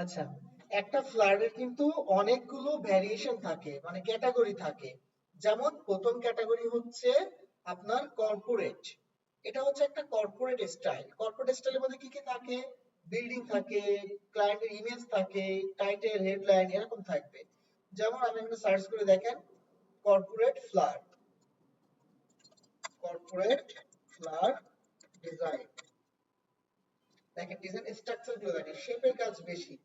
আচ্ছা, একটা ফ্লাডের কিন্তু অনেকগুলো ভ্যারিয়েশন থাকে, মানে ক্যাটাগরি থাকে। যেমন প্রথম ক্যাটাগরি হচ্ছে আপনার কর্পোরেট। এটা হচ্ছে একটা কর্পোরেট স্টাইল। কর্পোরেট স্টাইলের মধ্যে কি কি থাকে? বিল্ডিং থাকে, ক্লায়েন্টের ইমেজ থাকে, টাইটেল, হেডলাইন এরকম থাকবে। যেমন আপনি এখানে সার্চ করে দেখেন corporate flood, corporate flood design. দেখেন ডিজাইন স্ট্রাকচার গুলো দেখেন, শেপের কাজ বেশি।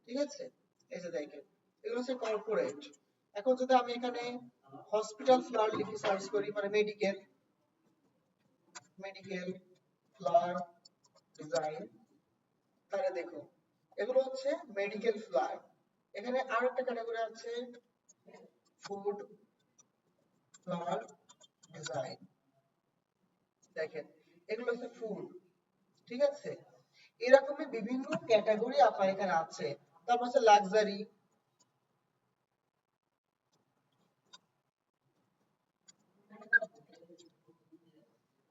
ঠিক আছে, এই যে দেখেন এগুলো হচ্ছে কর্পোরেট। এখন যদি আমি এখানে হসপিটাল ফ্লাড লিখে সার্চ করি, মানে মেডিকেল, মেডিকেল ফ্লাড ডিজাইন, তাহলে দেখো এগুলো হচ্ছে মেডিকেল ফ্লাড। এখানে আরেকটা ক্যাটাগরি আছে ফুড ফ্লাড ডিজাইন। দেখেন এগুলো হচ্ছে ফুড। ঠিক আছে, এরকমই বিভিন্ন ক্যাটাগরি আপনার এখানে আছে। তারপর হচ্ছে লাক্সারি।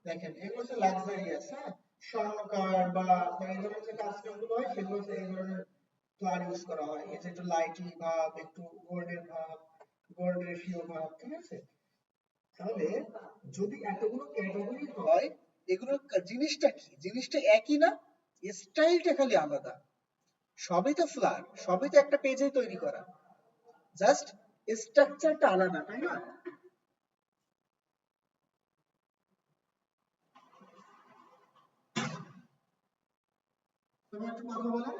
দেখেন এগুলো হচ্ছে লাক্সারিয়াস, হ্যাঁ, স্বর্ণকার বা আপনার এই ধরনের যে কাস্টমগুলো হয় সেগুলো হচ্ছে এই ধরনের ফ্লাওয়ার ইউজ করা হয়। এই যে একটু লাইটি ভাব, একটু গোল্ডের ভাব, গোল্ড রেশিও ভাব। ঠিক আছে, তাহলে যদি এতগুলো ক্যাটাগরি হয়, এগুলোর জিনিসটা কি? জিনিসটা একই না, স্টাইলটা খালি আলাদা। সবই তো ফ্লাওয়ার, সবই তো একটা পেজে তৈরি করা, জাস্ট স্ট্রাকচারটা আলাদা, তাই না? তুমি একটা কথা বলে।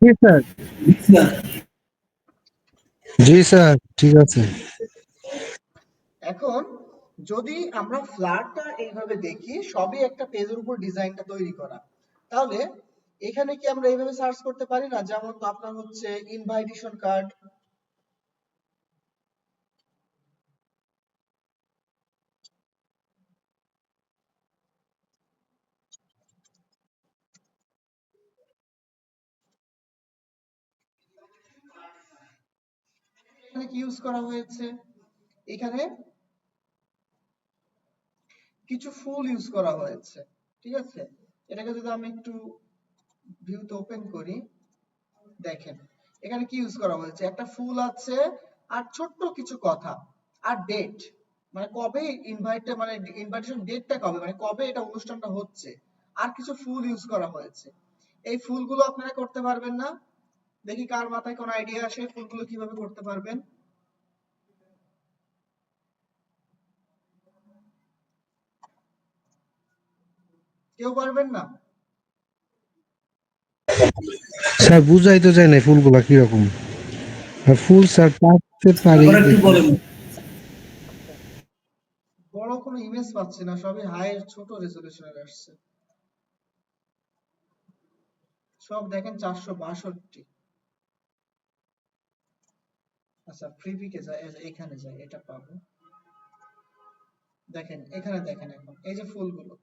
জি স্যার। জি স্যার, ঠিক আছে। এখন যদি আমরা ফ্ল্যাটটা এইভাবে দেখি, সবই একটা পেজের উপর ডিজাইনটা তৈরি করা, তাহলে এখানে কি আমরা এইভাবে সার্চ করতে পারি না? যেমন আপনার হচ্ছে ইনভাইটেশন কার্ড। এখানে কি ইউজ করা হয়েছে? এখানে কিছু ফুল ইউজ করা হয়েছে। ঠিক আছে, এটাকে যদি আমি একটু ভিউতে ওপেন করি, দেখেন এখানে কি ইউজ করা হয়েছে? একটা ফুল আছে, আর ছোট্ট কিছু কথা, আর ডেট, মানে কবে ইনভাইটটা, মানে ইনভাইটেশন ডেটটা কবে, মানে কবে এটা অনুষ্ঠানটা হচ্ছে, আর কিছু ফুল ইউজ করা হয়েছে। এই ফুলগুলো আপনারা করতে পারবেন না? দেখি কার মাথায় কোন আইডিয়া আসে ফুলগুলো কিভাবে করতে পারবেন। কেউ পারবেন না? স্যার বুঝাই তো যায় না ফুলগুলা কিরকম। আর ফুল স্যার পারতে পারি আবার একটু দেখি। বলেন। আচ্ছা, বড় কোনো ইমেজ পাচ্ছি না, সবই হাই ছোট রেজলিউশনের আসছে। সব দেখেন 462। আচ্ছা, প্রিভিকে যায়, এখানে যায়, এটা পাবো। দেখেন এখানে, দেখেন এখন এই যে ফুলগুলো,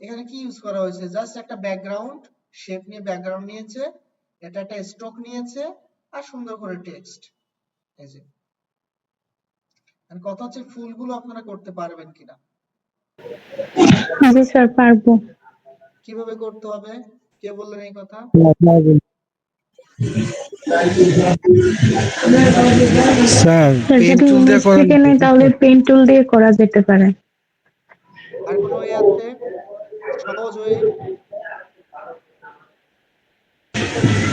এখানে কি ইউজ করা হয়েছে? জাস্ট একটা ব্যাকগ্রাউন্ড শেপ নিয়ে ব্যাকগ্রাউন্ড নিয়েছে, এটা একটা স্ট্রোক নিয়েছে, আর সুন্দর করে টেক্সট। এই যে, আর কথা হচ্ছে ফুলগুলো আপনারা করতে পারবেন কিনা। জি স্যার, পারবো। কিভাবে করতে হবে? কে বললেন এই কথা? স্যার স্যার পেন যদি টুল দিয়ে ইমেজ করা থেকে যেত নেই তাহলে স্যার। পেন টুল দিয়ে করা যেতে পারে। আর কোনো ওয়ে আছে সহজ হয়ে?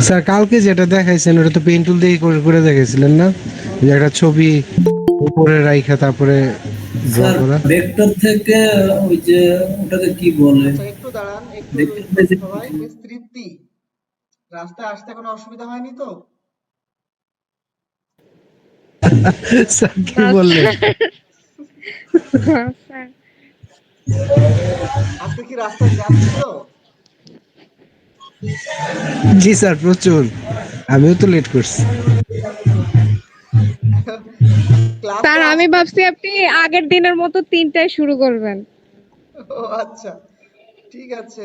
স্যার কালকে যেটা দেখাইছেন ওটা তো পেন টুল দিয়ে করে করে দেখাইছিলেন না, যে একটা ছবি উপরে রাইখা তারপরে ড্র স্যার করা। ভেক্টর থেকে ওই যে ওটাকে কি বলে? আচ্ছা একটু দাঁড়ান, একটু ভেক্টর ওয়েট থেকে করতে সবাই। মিস তৃপ্তি, রাস্তায় আসতে কোনো অসুবিধা হয়নি তো? স্যার কি না বললেন? স্যার, না স্যার। আজকে কি রাস্তায় জ্যাম ছিল? জি স্যার প্রচুর, আমিও তো লেট করছি। ক্লাসে স্যার আমি আসতে, ভাবছি আপনি আগের দিনের মতো ৩টায় শুরু করবেন। ও আচ্ছা, ঠিক আছে।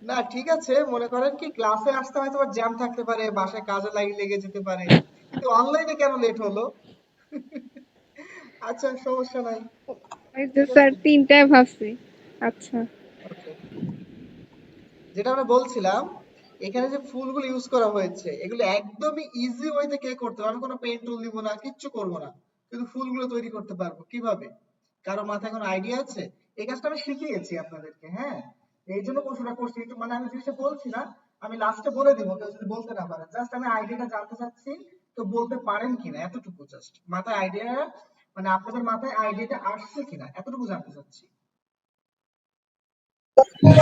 না ঠিক আছে, মনে করেন কি ক্লাসে আসতে হয়তো জ্যাম থাকতে পারে, বাসায় কাজে লেগে যেতে পারে, কিন্তু অনলাইনে কেন লেট হলো? আচ্ছা সমস্যা নাই। ওই যে ঠিক স্যার আছে? তিনটায় ভাবছি। আচ্ছা। ওকে, যেটা আমরা বলছিলাম, এখানে যে ফুলগুলো ইউজ করা হয়েছে এগুলো একদমই ইজি ওয়েতে কে করতে পারবে। আমি কোনো পেন টুল দিব না, কিচ্ছু করব না, কিন্তু ফুলগুলো তৈরি করতে পারবো কিভাবে? কারো মাথায় কোনো আইডিয়া আছে? এই কাজটা আমি শিখিয়েছি আপনাদেরকে, হ্যাঁ, এই জন্য প্রশ্নটা করছি একটু, মানে আমি জিনিসটা বলছি না, আমি লাস্টে বলে দিব, কেউ যদি বলতে না পারে, জাস্ট আমি আইডিয়াটা জানতে চাচ্ছি তো বলতে পারেন কিনা, এতটুকু জাস্ট মাথায় আইডিয়া, মানে আপনাদের মাথায় আইডিয়াটা আসছে কিনা এতটুকু জানতে চাচ্ছি।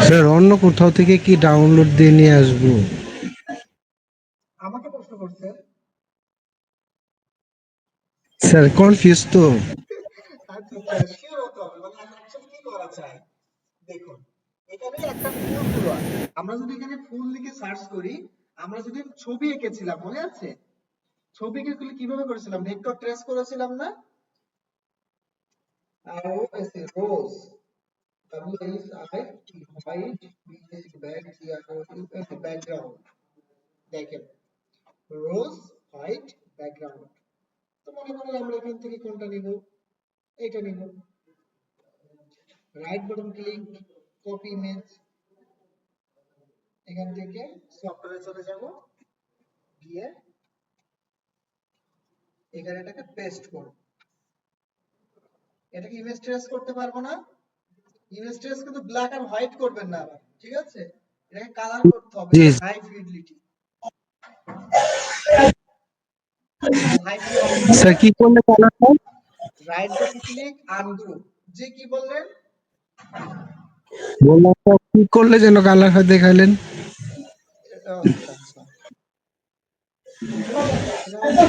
স্যার অন্য কোথাও থেকে কি ডাউনলোড দিয়ে নিয়ে আসবো? আমাকে প্রশ্ন করছেন? স্যার কনফিউজ তো। আচ্ছা আচ্ছা, শিওর হতে হবে, মানে অ্যাকচুয়ালি কি করা চাই। দেখুন, এখানে একটা ফুল পুরো আছে, আমরা যদি এখানে ফুল লিখে সার্চ করি, আমরা যদি ছবি এঁকেছিলাম মনে আছে, ছবি কিভাবে করেছিলাম, ভেক্টর ট্রেস করেছিলাম না, আর ও এসে রোজ, WHIT, হোয়াইট, ব্যাক, ব্যাকগ্রাউন্ড, দেখেন, রোজ হোয়াইট ব্যাকগ্রাউন্ড। তো মনে করেন আমরা এখান থেকে কোনটা নিব, এইটা নিব, right button click, copy image, এখান থেকে সফটওয়্যারে চলে যাব, গিয়ে এখানে এটাকে পেস্ট করব। এটাকে ইমেজ ট্রেস করতে পারবো না, ইমেজ ট্রেস কিন্তু ব্ল্যাক আর হোয়াইট করবেন না আবার, ঠিক আছে, এটাকে কালার করতে হবে, জি high fidelity, high fidelity sir, করে কি করলে কালার হয়? রাইট বাটন ক্লিক আনগ্রুপ, যে কি বললেন? বললাম স্যার, কি করলে যেন কালার হয় দেখাইলেন। আচ্ছা আচ্ছা, এটা হচ্ছে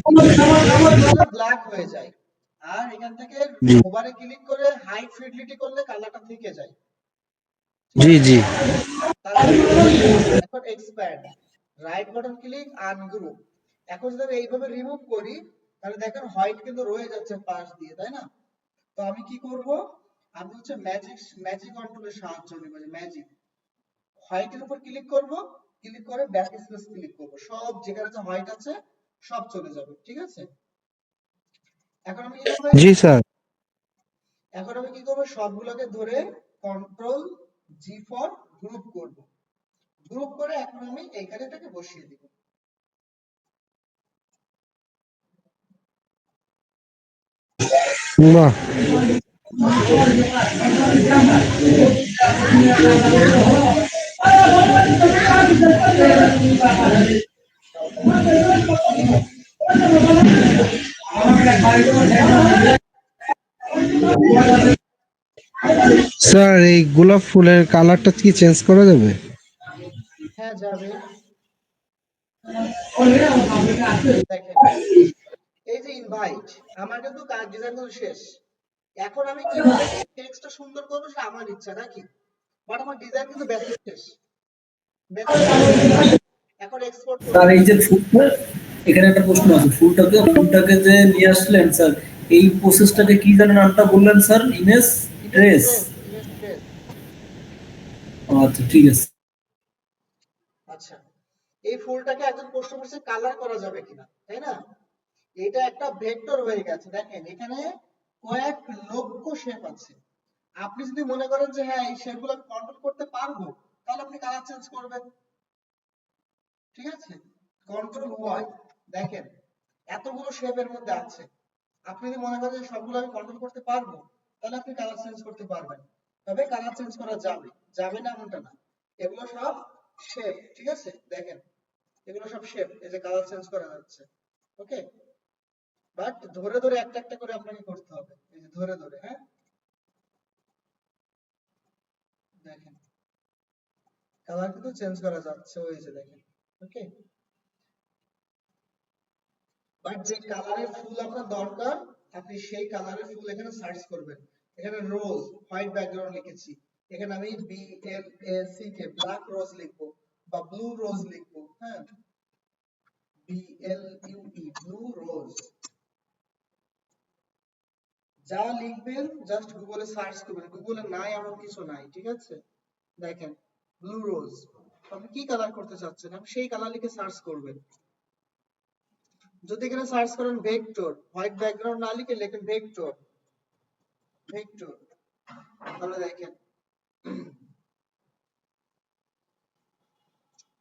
ইমেজ ট্রেস করলে ব্ল্যাক হয়ে যায়, আর এখান থেকে জি ওভারে ক্লিক করে হাই ফিডেলিটি করলে কালারটা থেকে যায়, ঠিক জি আছে। জি। তারপর কি করব, এখন expand, right button click ungroup. এখন যদি আমি এইভাবে রিমুভ করি, তাহলে দেখেন হোয়াইট কিন্তু রয়ে যাচ্ছে পাশ দিয়ে, তাই না? তো আমি কি করব, আমি হচ্ছে ম্যাজিক ম্যাজিক কন্ট্রোলের সাহায্য নেব, যে ম্যাজিক, হোয়াইটের উপর ক্লিক করব, ক্লিক করে ব্যাক স্পেস ক্লিক করব, সব যেখানে যে হোয়াইট আছে সব চলে যাবে, ঠিক আছে। এখন আমি কি করব, জি স্যার। এখন আমি কি করব, সবগুলোকে ধরে কন্ট্রোল জি ফর গ্রুপ করব, গ্রুপ করে এখন আমি এইখানে এটাকে বসিয়ে দিব। বাহ। স্যার এই গোলাপ ফুলের কালারটা কি চেঞ্জ করা যাবে? হ্যাঁ যাবে, দেখেন, এই যে ইনভাইট, আমার কিন্তু কাজ ডিজাইন কিন্তু শেষ, এখন আমি কিভাবে টেক্সটটা সুন্দর করবো সেটা আমার ইচ্ছা নাকি, বাট আমার ডিজাইন কিন্তু বেসিক শেষ, বেসিক শেষ, এখন এক্সপোর্ট করব। স্যার এই যে ফুলটা, এখানে একটা প্রশ্ন আছে, ফুলটাকে যে নিয়ে আসলেন স্যার, এই প্রসেসটাকে কি যেন নামটা বললেন sir? Image image trace? Trace, image trace. আচ্ছা ঠিক আছে। আচ্ছা, এই ফুলটাকে একজন প্রশ্ন করছে কালার করা যাবে কিনা, তাই না? এটা একটা ভেক্টর হয়ে গেছে, দেখেন এখানে কয়েক লক্ষ শেপ আছে, আপনি যদি মনে করেন যে হ্যাঁ এই শেপগুলো আমি কন্ট্রোল করতে পারবো, তাহলে আপনি কালার চেঞ্জ করবেন, ঠিক আছে, কন্ট্রোল ওয়াই, দেখেন এতগুলো শেপের মধ্যে আছে, আপনি যদি মনে করেন যে সবগুলো আমি কন্ট্রোল করতে পারবো, তাহলে আপনি কালার চেঞ্জ করতে পারবেন, তবে কালার চেঞ্জ করা যাবে, যাবে না এমনটা না, এগুলো সব শেপ, ঠিক আছে, দেখেন এগুলো সব শেপ, এই যে কালার চেঞ্জ করা যাচ্ছে, ওকে, বাট ধরে ধরে একটা একটা করে আপনাকে করতে হবে, এই যে ধরে ধরে, হ্যাঁ, দেখেন কালার কিন্তু চেঞ্জ করা যাচ্ছে, ওই যে দেখেন, ওকে, বাট যে কালারের ফুল আপনার দরকার, আপনি সেই কালারের ফুল এখানে সার্চ করবেন, এখানে রোজ হোয়াইট ব্যাকগ্রাউন্ড লিখেছি, এখানে আমি BLACK ব্ল্যাক রোজ লিখবো, বা ব্লু রোজ লিখবো, হ্যাঁ, BLUE ব্লু রোজ, যা লিখবেন জাস্ট গুগলে সার্চ করবেন, গুগলে নাই এমন কিছু নাই, ঠিক আছে, দেখেন ব্লু রোজ, আপনি কি কালার করতে চাচ্ছেন আপনি সেই কালার লিখে সার্চ করবেন। যদি এখানে সার্চ করেন ভেক্টর, হোয়াইট ব্যাকগ্রাউন্ড না লিখে লেখেন ভেক্টর, ভেক্টর, তাহলে দেখেন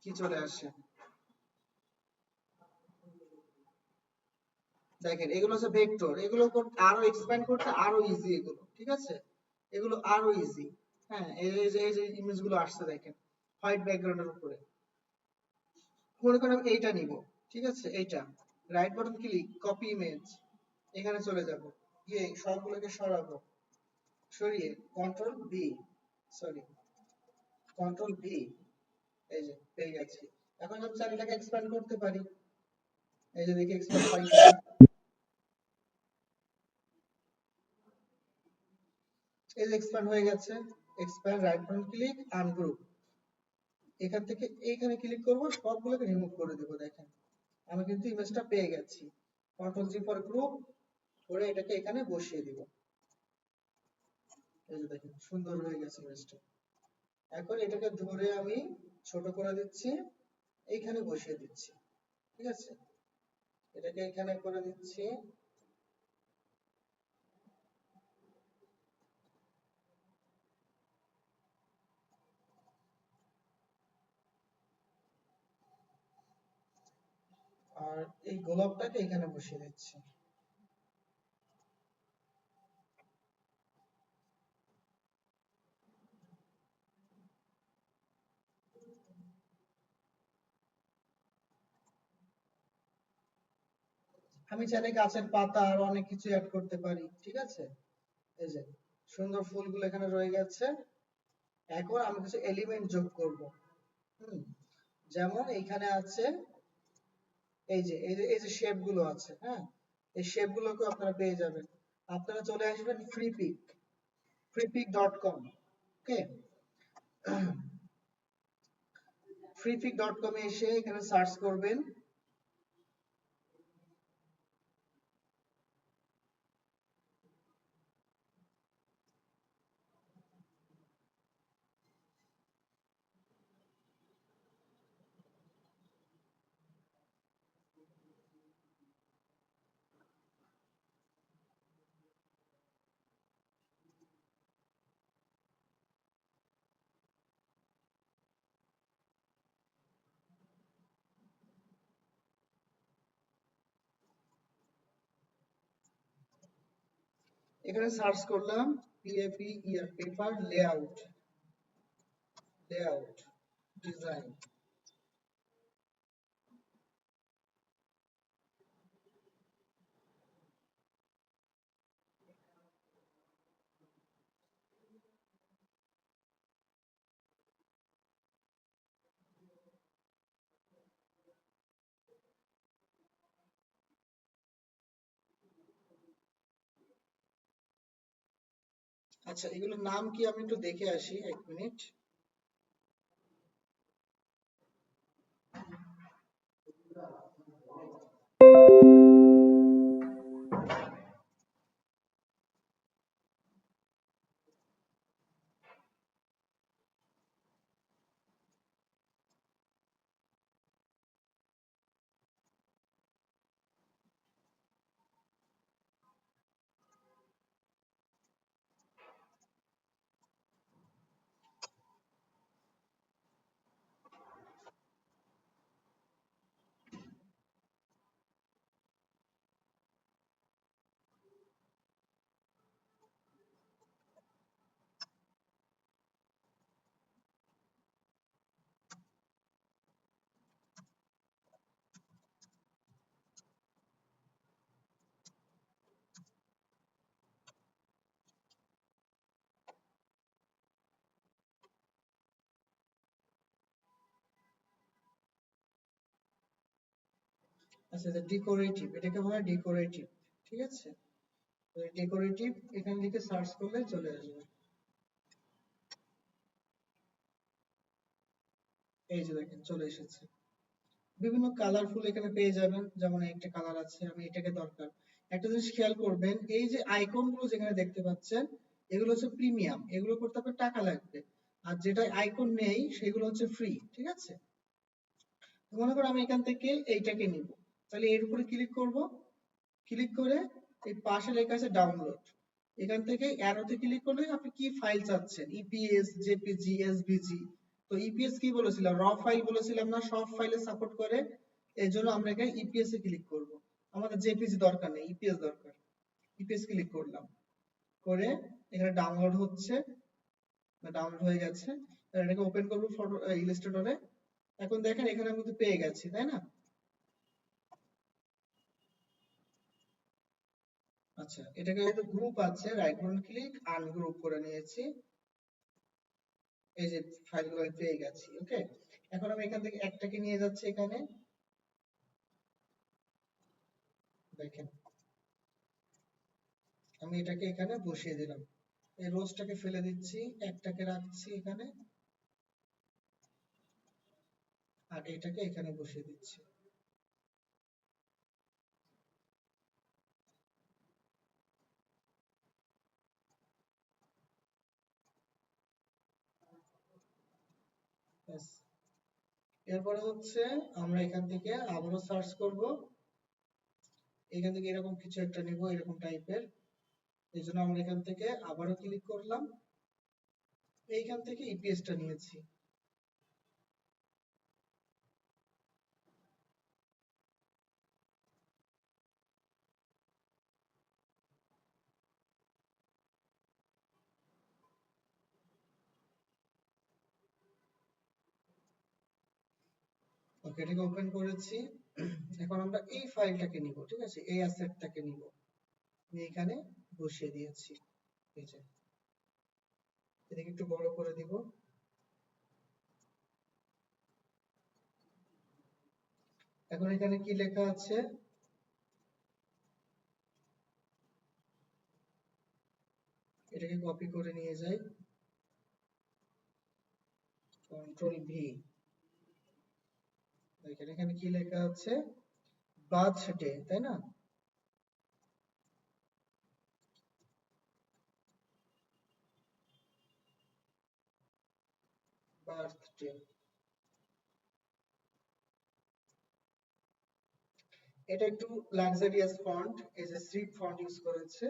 কি চলে আসে। দেখেন এগুলো হচ্ছে ভেক্টর, এগুলো আরো এক্সপ্যান্ড করতে আরো ইজি, এগুলো ঠিক আছে, এগুলো আরো ইজি। হ্যাঁ, এই যে ইমেজ গুলো আসছে দেখেন হোয়াইট ব্যাকগ্রাউন্ডের উপরে। মনে করেন আমি এইটা নিব, ঠিক আছে, এইটা right button click, copy image, এখানে চলে যাব, গিয়ে সবগুলোকে সরাবো, সরিয়ে control V, sorry control V, এই যে পেয়ে গেছি। এখন আমি চাইলে এটাকে এক্সপ্যান্ড করতে পারি, এই যে দেখি এক্সপ্যান্ড হয় কিনা। এই যে এক্সপ্যান্ড হয়ে গেছে, expand, right button click, ungroup, এখান থেকে এইখানে ক্লিক করব, সবগুলোকে রিমুভ করে দেব। দেখেন আমি কিন্তু ইমেজটা পেয়ে গেছি, কন্ট্রোল জি ফর গ্রুপ করে এটাকে এখানে বসিয়ে দিব। এই যে দেখেন সুন্দর হয়ে গেছে ইমেজটা। এখন এটাকে ধরে আমি ছোট করে দিচ্ছি, এইখানে বসিয়ে দিচ্ছি, ঠিক আছে, এটাকে এখানে করে দিচ্ছি। আর এই গোলাপটাকে এখানে বসিয়ে দিচ্ছি। আমি চাইলে গাছের পাতা আর অনেক কিছু অ্যাড করতে পারি, ঠিক আছে। এই যে সুন্দর ফুলগুলো এখানে রয়ে গেছে। এখন আমি কিছু এলিমেন্ট যোগ করব। যেমন এইখানে আছে এই যে শেপ গুলো আছে, হ্যাঁ, এই শেপ গুলোকে আপনারা পেয়ে যাবেন। আপনারা চলে আসবেন freepik.com, ওকে, freepik.com এ এসে এখানে সার্চ করবেন। এখানে সার্চ করলাম পেপার লেআউট, লেআউট ডিজাইন। আচ্ছা এগুলোর নাম কি আমি একটু দেখে আসি, এক মিনিট। আচ্ছা ডেকোরেটিভ, এটাকে বলা হয় ডেকোরেটিভ, ঠিক আছে। ডেকোরেটিভ এখানে লিখে সার্চ করলে চলে আসবে। এই যে দেখেন চলে এসেছে। বিভিন্ন কালারফুল এখানে পেয়ে যাবেন, যেমন একটা কালার আছে, আমি এটাকে দরকার। একটা জিনিস খেয়াল করবেন, এই যে আইকন গুলো যেখানে দেখতে পাচ্ছেন, এগুলো হচ্ছে প্রিমিয়াম, এগুলো করতে আপনার টাকা লাগবে। আর যেটা আইকন নেই সেগুলো হচ্ছে ফ্রি, ঠিক আছে? তো মনে করো আমি এখান থেকে এইটাকে নিব, তাহলে এর উপরে ক্লিক করব, ক্লিক করে এই পাশে লেখা আছে ডাউনলোড, এখান থেকে অ্যারোতে ক্লিক করলে আপনি কি ফাইল চাচ্ছেন, ইপিএস, জেপিজি, এসভিজি। তো ইপিএস কি বলেছিলাম, র ফাইল বলেছিলাম না, সব ফাইলে সাপোর্ট করে, এই জন্য আমরা এখানে ইপিএস এ ক্লিক করব। আমাদের জেপিজি দরকার নেই, ইপিএস দরকার। ইপিএস ক্লিক করলাম, করে এখানে ডাউনলোড হচ্ছে, ডাউনলোড হয়ে গেছে। এবার এটাকে ওপেন করব ফটো ইলাস্ট্রেটরে। এখন দেখেন এখানে আমি কিন্তু পেয়ে গেছি, তাই না? আচ্ছা, এটাকে একটা গ্রুপ আছে, রাইট বাটন ক্লিক আনগ্রুপ করে নিয়েছি। এই যে ফাইলগুলো আমি পেয়ে গেছি, ওকে। এখন আমি এখান থেকে একটাকে নিয়ে যাচ্ছি এখানে, দেখেন আমি এটাকে এখানে বসিয়ে দিলাম, এই রোজটাকে ফেলে দিচ্ছি, একটাকে রাখছি এখানে, আর এটাকে এখানে বসিয়ে দিচ্ছি। ব্যাস। এরপরে হচ্ছে আমরা এখান থেকে আবারও সার্চ করব, এখান থেকে এরকম কিছু একটা নিব, এরকম টাইপের। এই জন্য আমরা এখান থেকে আবারও ক্লিক করলাম, এইখান থেকে ইপিএস টা নিয়েছি। ওকে, এটাকে ওপেন করেছি। এখন আমরা এই ফাইলটাকে নিব, ঠিক আছে, এই অ্যাসেটটাকে নিব, নিয়ে এখানে বসিয়ে দিয়েছি। এই যে এটাকে একটু বড় করে দিব। এখন এখানে কি লেখা আছে, এটাকে কপি করে নিয়ে যাই, কন্ট্রোল ভি। এখানে এখানে কি লেখা আছে, বার্থডে, তাই না? বার্থডে, এটা একটু লাক্সারিয়াস ফন্ট, এই যে স্ট্রিপ ফন্ট ইউজ করেছে।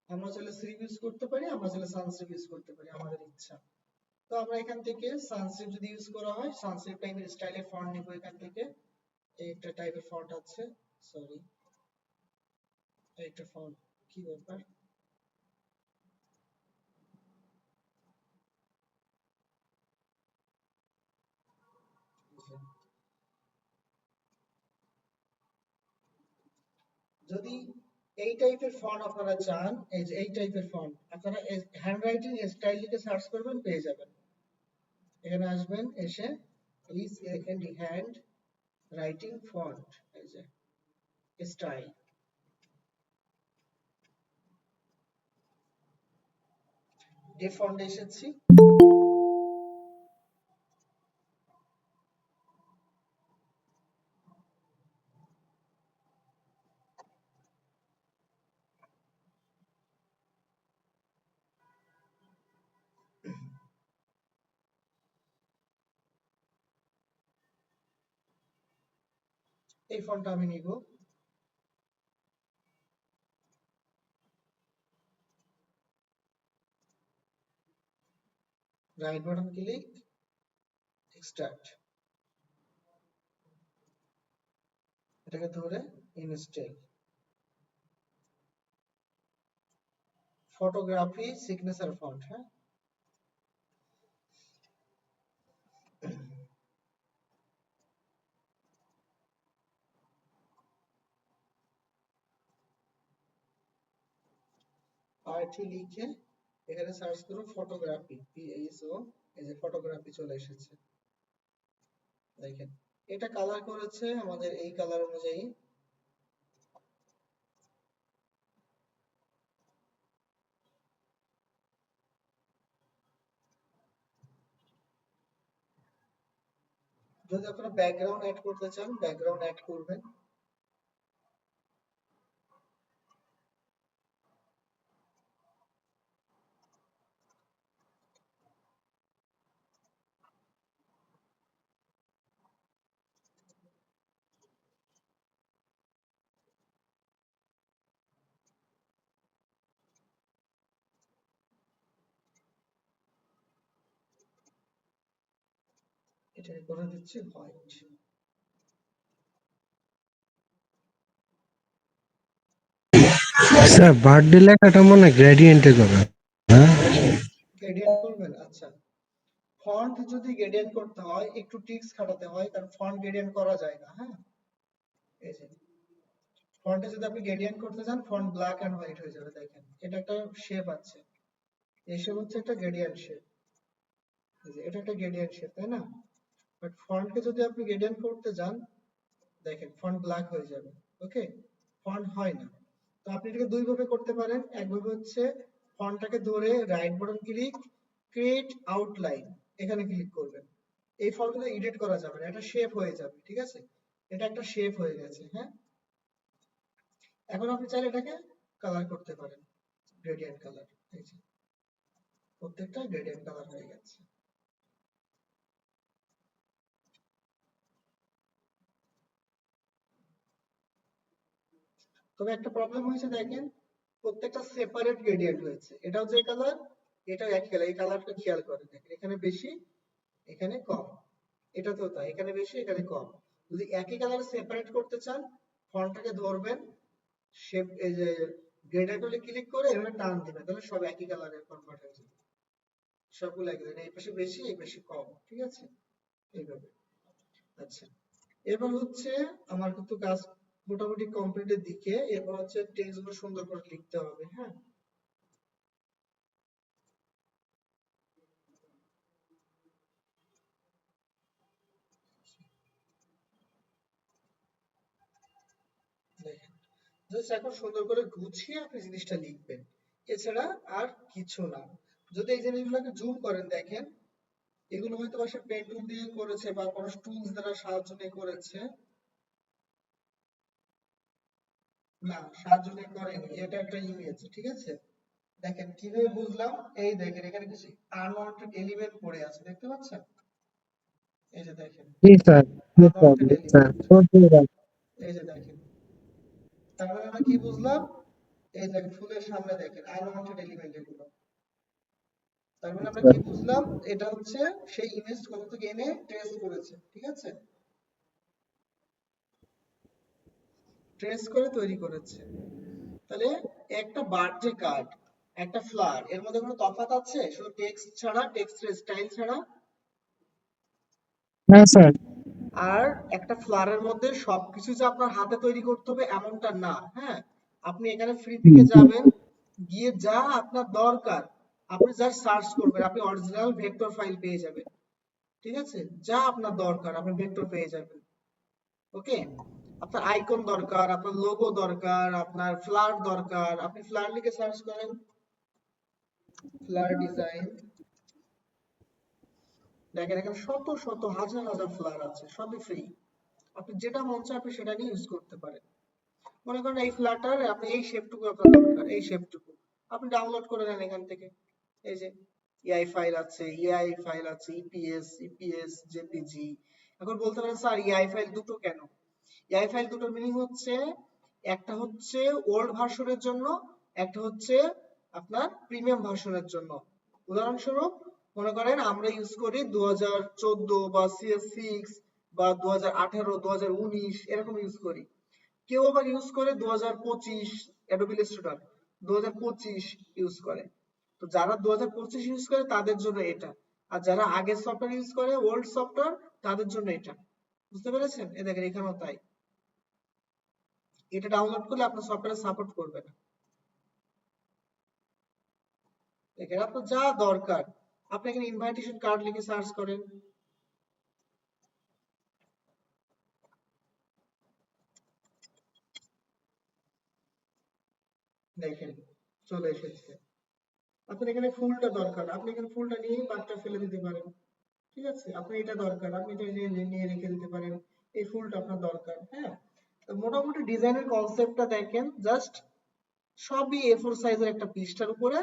আমরা চাইলে স্ট্রিপ ইউজ করতে পারি, আমরা চাইলে সান স্ট্রিপ ইউজ করতে পারি, আমাদের ইচ্ছা। তো আমরা এখান থেকে সানস্ক্রিপ্ট যদি ইউজ করা হয়, সানস্ক্রিপ্ট টাইপের স্টাইলের ফন্ট নিব এখান থেকে। একটা টাইপের ফন্ট আছে, সরি, একটা ফন্ট, কি ব্যাপার, যদি এই টাইপের ফন্ট আপনারা চান, এই যে এই টাইপের ফন্ট আপনারা হ্যান্ড রাইটিং স্টাইল লিখে সার্চ করবেন, পেয়ে যাবেন। এখানে আসবেন, এসে প্লিজ এখানে হ্যান্ড রাইটিং ফন্ট, এই যে স্টাইল, যে ফন্ট এসেছি, এই ফন্টটা আমি নিব। রাইট বাটন ক্লিক, এক্সট্রাক্ট, এটাকে ধরে ইনস্টল। ফটোগ্রাফি সিগনেচার ফন্ট, হ্যাঁ। আরটি লিখে এখানে সার্চ করো ফটোগ্রাফি, পিএইচও, এই যে ফটোগ্রাফি চলে এসেছে, দেখেন। এটা কালার করেছে আমাদের এই কালার অনুযায়ী। যদি আপনারা ব্যাকগ্রাউন্ড অ্যাড করতে চান, ব্যাকগ্রাউন্ড অ্যাড করবেন। এটা করে দিচ্ছি হোয়াইট। স্যার বার্থডে লেখাটা মনে হয় গ্রেডিয়েন্টে করা, হ্যাঁ? গ্রেডিয়েন্ট করবেন, আচ্ছা। ফন্ট যদি গ্রেডিয়েন্ট করতে হয় একটু ট্রিক্স খাটাতে হয়, কারণ ফন্ট গ্রেডিয়েন্ট করা যায় না। হ্যাঁ, এই যে ফন্টে যদি আপনি গ্রেডিয়েন্ট করতে চান, ফন্ট ব্ল্যাক এন্ড হোয়াইট হয়ে যাবে। দেখেন এটা একটা শেপ আছে, এই শেপ হচ্ছে একটা গ্রেডিয়েন্ট শেপ। এটা একটা গ্রেডিয়েন্ট শেপ, তাই না? বাট ফন্টকে যদি আপনি গ্রেডিয়েন্ট করতে যান, দেখেন ফন্ট ব্ল্যাক হয়ে যাবে। ওকে, ফন্ট হয় না। তো আপনি এটাকে দুই ভাবে করতে পারেন। একভাবে হচ্ছে ফন্টটাকে ধরে right button click, create outline, এখানে ক্লিক করবেন। এই ফন্টটা এডিট করা যাবে না, এটা শেপ হয়ে যাবে। ঠিক আছে, এটা একটা শেপ হয়ে গেছে। হ্যাঁ, এখন আপনি চাইলে এটাকে কালার করতে পারেন, গ্রেডিয়েন্ট কালার। এই যে প্রত্যেকটা গ্রেডিয়েন্ট কালার হয়ে গেছে। তবে একটা প্রবলেম হয়েছে, দেখেন প্রত্যেকটা সেপারেট গ্রেডিয়েন্ট হয়েছে। এটাও যে কালার, এটাও একই কালার। এই কালারটা খেয়াল করেন, দেখেন এখানে বেশি, এখানে কম। এটা তো তাই, এখানে বেশি এখানে কম। যদি একই কালার সেপারেট করতে চান, ফন্টটাকে ধরবেন, শেপ এই যে গ্রেডিয়েন্ট টুলে ক্লিক করে এভাবে টান দিবেন, তাহলে সব একই কালারে কনভার্ট হয়ে যাবে। সবগুলো একই, এই পাশে বেশি এই পাশে কম। ঠিক আছে, এইভাবে। আচ্ছা, এবার হচ্ছে আমার কিন্তু কাজ মোটামুটি কমপ্লিটের দিকে। এবার হচ্ছে টেক্সট গুলো সুন্দর করে লিখতে হবে। হ্যাঁ, দেখেন জাস্ট এখন সুন্দর করে গুছিয়ে আপনি জিনিসটা লিখবেন, এছাড়া আর কিছু না। যদি এই জিনিসগুলোকে জুম করেন, দেখেন এগুলো হয়তো বা সে পেন টুল দিয়ে করেছে বা কোনো টুলস দ্বারা সাহায্য নিয়ে করেছে। না, সাহায্য নিয়ে করেনি, এটা একটা ইমেজ। ঠিক আছে, দেখেন কিভাবে বুঝলাম, এই দেখেন এখানে কিছু আনওয়ান্টেড এলিমেন্ট পড়ে আছে, দেখতে পাচ্ছেন? এই যে দেখেন জি স্যার, জি স্যার, আনওয়ান্টেড জি স্যার। এলিমেন্ট, বুঝতে পারছি। এই যে দেখেন। তার মানে আমরা কি বুঝলাম? এই দেখেন ফুলের সামনে দেখেন আনওয়ান্টেড এলিমেন্ট এগুলো। তার মানে আমরা কি বুঝলাম? এটা হচ্ছে সেই ইমেজ কোথা থেকে এনে ট্রেস করেছে। ঠিক আছে, ট্রেস করে তৈরি করেছে। তাহলে একটা বার্থডে কার্ড, একটা ফ্লাওয়ার, এর মধ্যে কোনো তফাৎ আছে শুধু টেক্সট ছাড়া, টেক্সটের স্টাইল ছাড়া? হ্যাঁ স্যার। আর একটা ফ্লাওয়ারের মধ্যে সবকিছু যে আপনার হাতে তৈরি করতে হবে এমনটা না। হ্যাঁ, আপনি এখানে ফ্রি পিকে যাবেন, গিয়ে যা আপনার দরকার আপনি জাস্ট সার্চ করবেন, আপনি অরিজিনাল ভেক্টর ফাইল পেয়ে যাবেন। ঠিক আছে, যা আপনার দরকার আপনি ভেক্টর পেয়ে যাবেন। ওকে, আপনার আইকন দরকার, আপনার লোগো দরকার, আপনার ফ্লাওয়ার দরকার, আপনি ফ্লাওয়ার লিখে সার্চ করেন, ফ্লাওয়ার ডিজাইন। দেখেন এখানে শত শত হাজার হাজার ফ্লাওয়ার আছে, সবই ফ্রি। আপনি যেটা মন চায় আপনি সেটা নিয়ে ইউজ করতে পারেন। মনে করেন এই ফ্ল্যাটার আপনি এই শেপটুকু আপনার দরকার, এই শেপটুকু আপনি ডাউনলোড করে নেন এখান থেকে। এই যে এআই ফাইল আছে, ইপিএস, জেপিজি। এখন বলতে পারেন স্যার এআই ফাইল দুটো কেন? এআই ফাইল দুটোর মিনিং হচ্ছে, একটা হচ্ছে ওল্ড ভার্সনের জন্য, একটা হচ্ছে আপনার প্রিমিয়াম ভার্সনের জন্য। উদাহরণস্বরূপ মনে করেন আমরা ইউজ করি 2014 বা CS6 বা 2018, 2019 এরকম ইউজ করি। কেউ আবার ইউজ করে 2025, অ্যাডোবি ইলাস্ট্রেটর 2025 ইউজ করে। তো যারা 2025 ইউজ করে তাদের জন্য এটা, আর যারা আগের সফটওয়্যার ইউজ করে ওল্ড সফটওয়্যার তাদের জন্য এটা। বুঝতে পেরেছেন? এই দেখেন এখানেও তাই, এটা ডাউনলোড করলে আপনার সফটওয়্যার সাপোর্ট করবে না। দেখেন আপনার যা দরকার আপনি এখানে ইনভাইটেশন কার্ড লিখে সার্চ করেন, দেখেন চলে এসেছে। আপনার এখানে ফুলটা দরকার, আপনি এখানে ফুলটা নিয়ে বাদটা ফেলে দিতে পারেন। ঠিক আছে, আপনার এটা দরকার আপনি এটা নিয়ে রেখে দিতে পারেন, এই ফুলটা আপনার দরকার। হ্যাঁ, তো মোটামুটি ডিজাইনের কনসেপ্টটা দেখেন, জাস্ট সবই A4 সাইজের একটা পৃষ্ঠার উপরে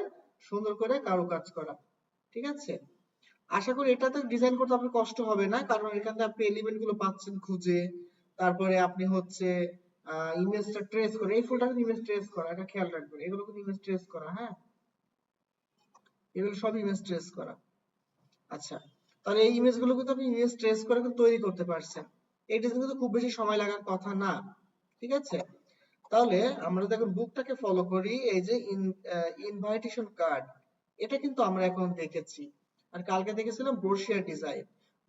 সুন্দর করে কারুকাজ করা। ঠিক আছে, আশা করি এটাতে ডিজাইন করতে আপনার কষ্ট হবে না, কারণ এখানে আপনি এলিমেন্ট গুলো পাচ্ছেন খুঁজে। তারপরে আপনি হচ্ছে ইমেজটা ট্রেস করে, এই ফুলটা ইমেজ ট্রেস করা, এটা খেয়াল রাখবেন, এগুলো কিন্তু ইমেজ ট্রেস করা। হ্যাঁ, এগুলো সব ইমেজ ট্রেস করা। আচ্ছা, তাহলে এই ইমেজগুলো কিন্তু আপনি ইমেজ ট্রেস করে কিন্তু তৈরি করতে পারছেন। এই ডিজাইন কিন্তু খুব বেশি সময় লাগার কথা না। ঠিক আছে? তাহলে আমরা দেখুন বুকটাকে ফলো করি, এই যে ইনভাইটেশন কার্ড, এটা কিন্তু আমরা এখন দেখেছি। আর কালকে দেখেছিলাম ব্রোশিয়ার ডিজাইন।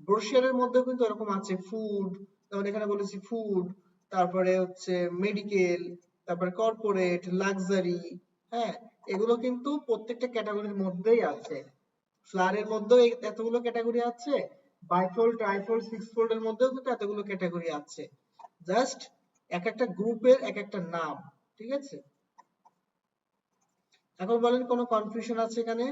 ব্রোশিয়ারের মধ্যে কিন্তু এরকম আছে ফুড, যেমন এখানে বলেছি ফুড, তারপরে হচ্ছে মেডিকেল, তারপরে কর্পোরেট, লাক্সারি, হ্যাঁ, এগুলো কিন্তু প্রত্যেকটা ক্যাটাগরির মধ্যেই আছে। ফ্লারের মধ্যেও এতগুলো ক্যাটাগরি আছে, বাইফোল্ড, ট্রাইফোল্ড, সিক্স ফোল্ড এর মধ্যেও কিন্তু এতগুলো ক্যাটাগরি আছে। জাস্ট এক একটা গ্রুপের এক একটা নাম। ঠিক আছে? এখন বলেন কোনো কনফিউশন আছে এখানে?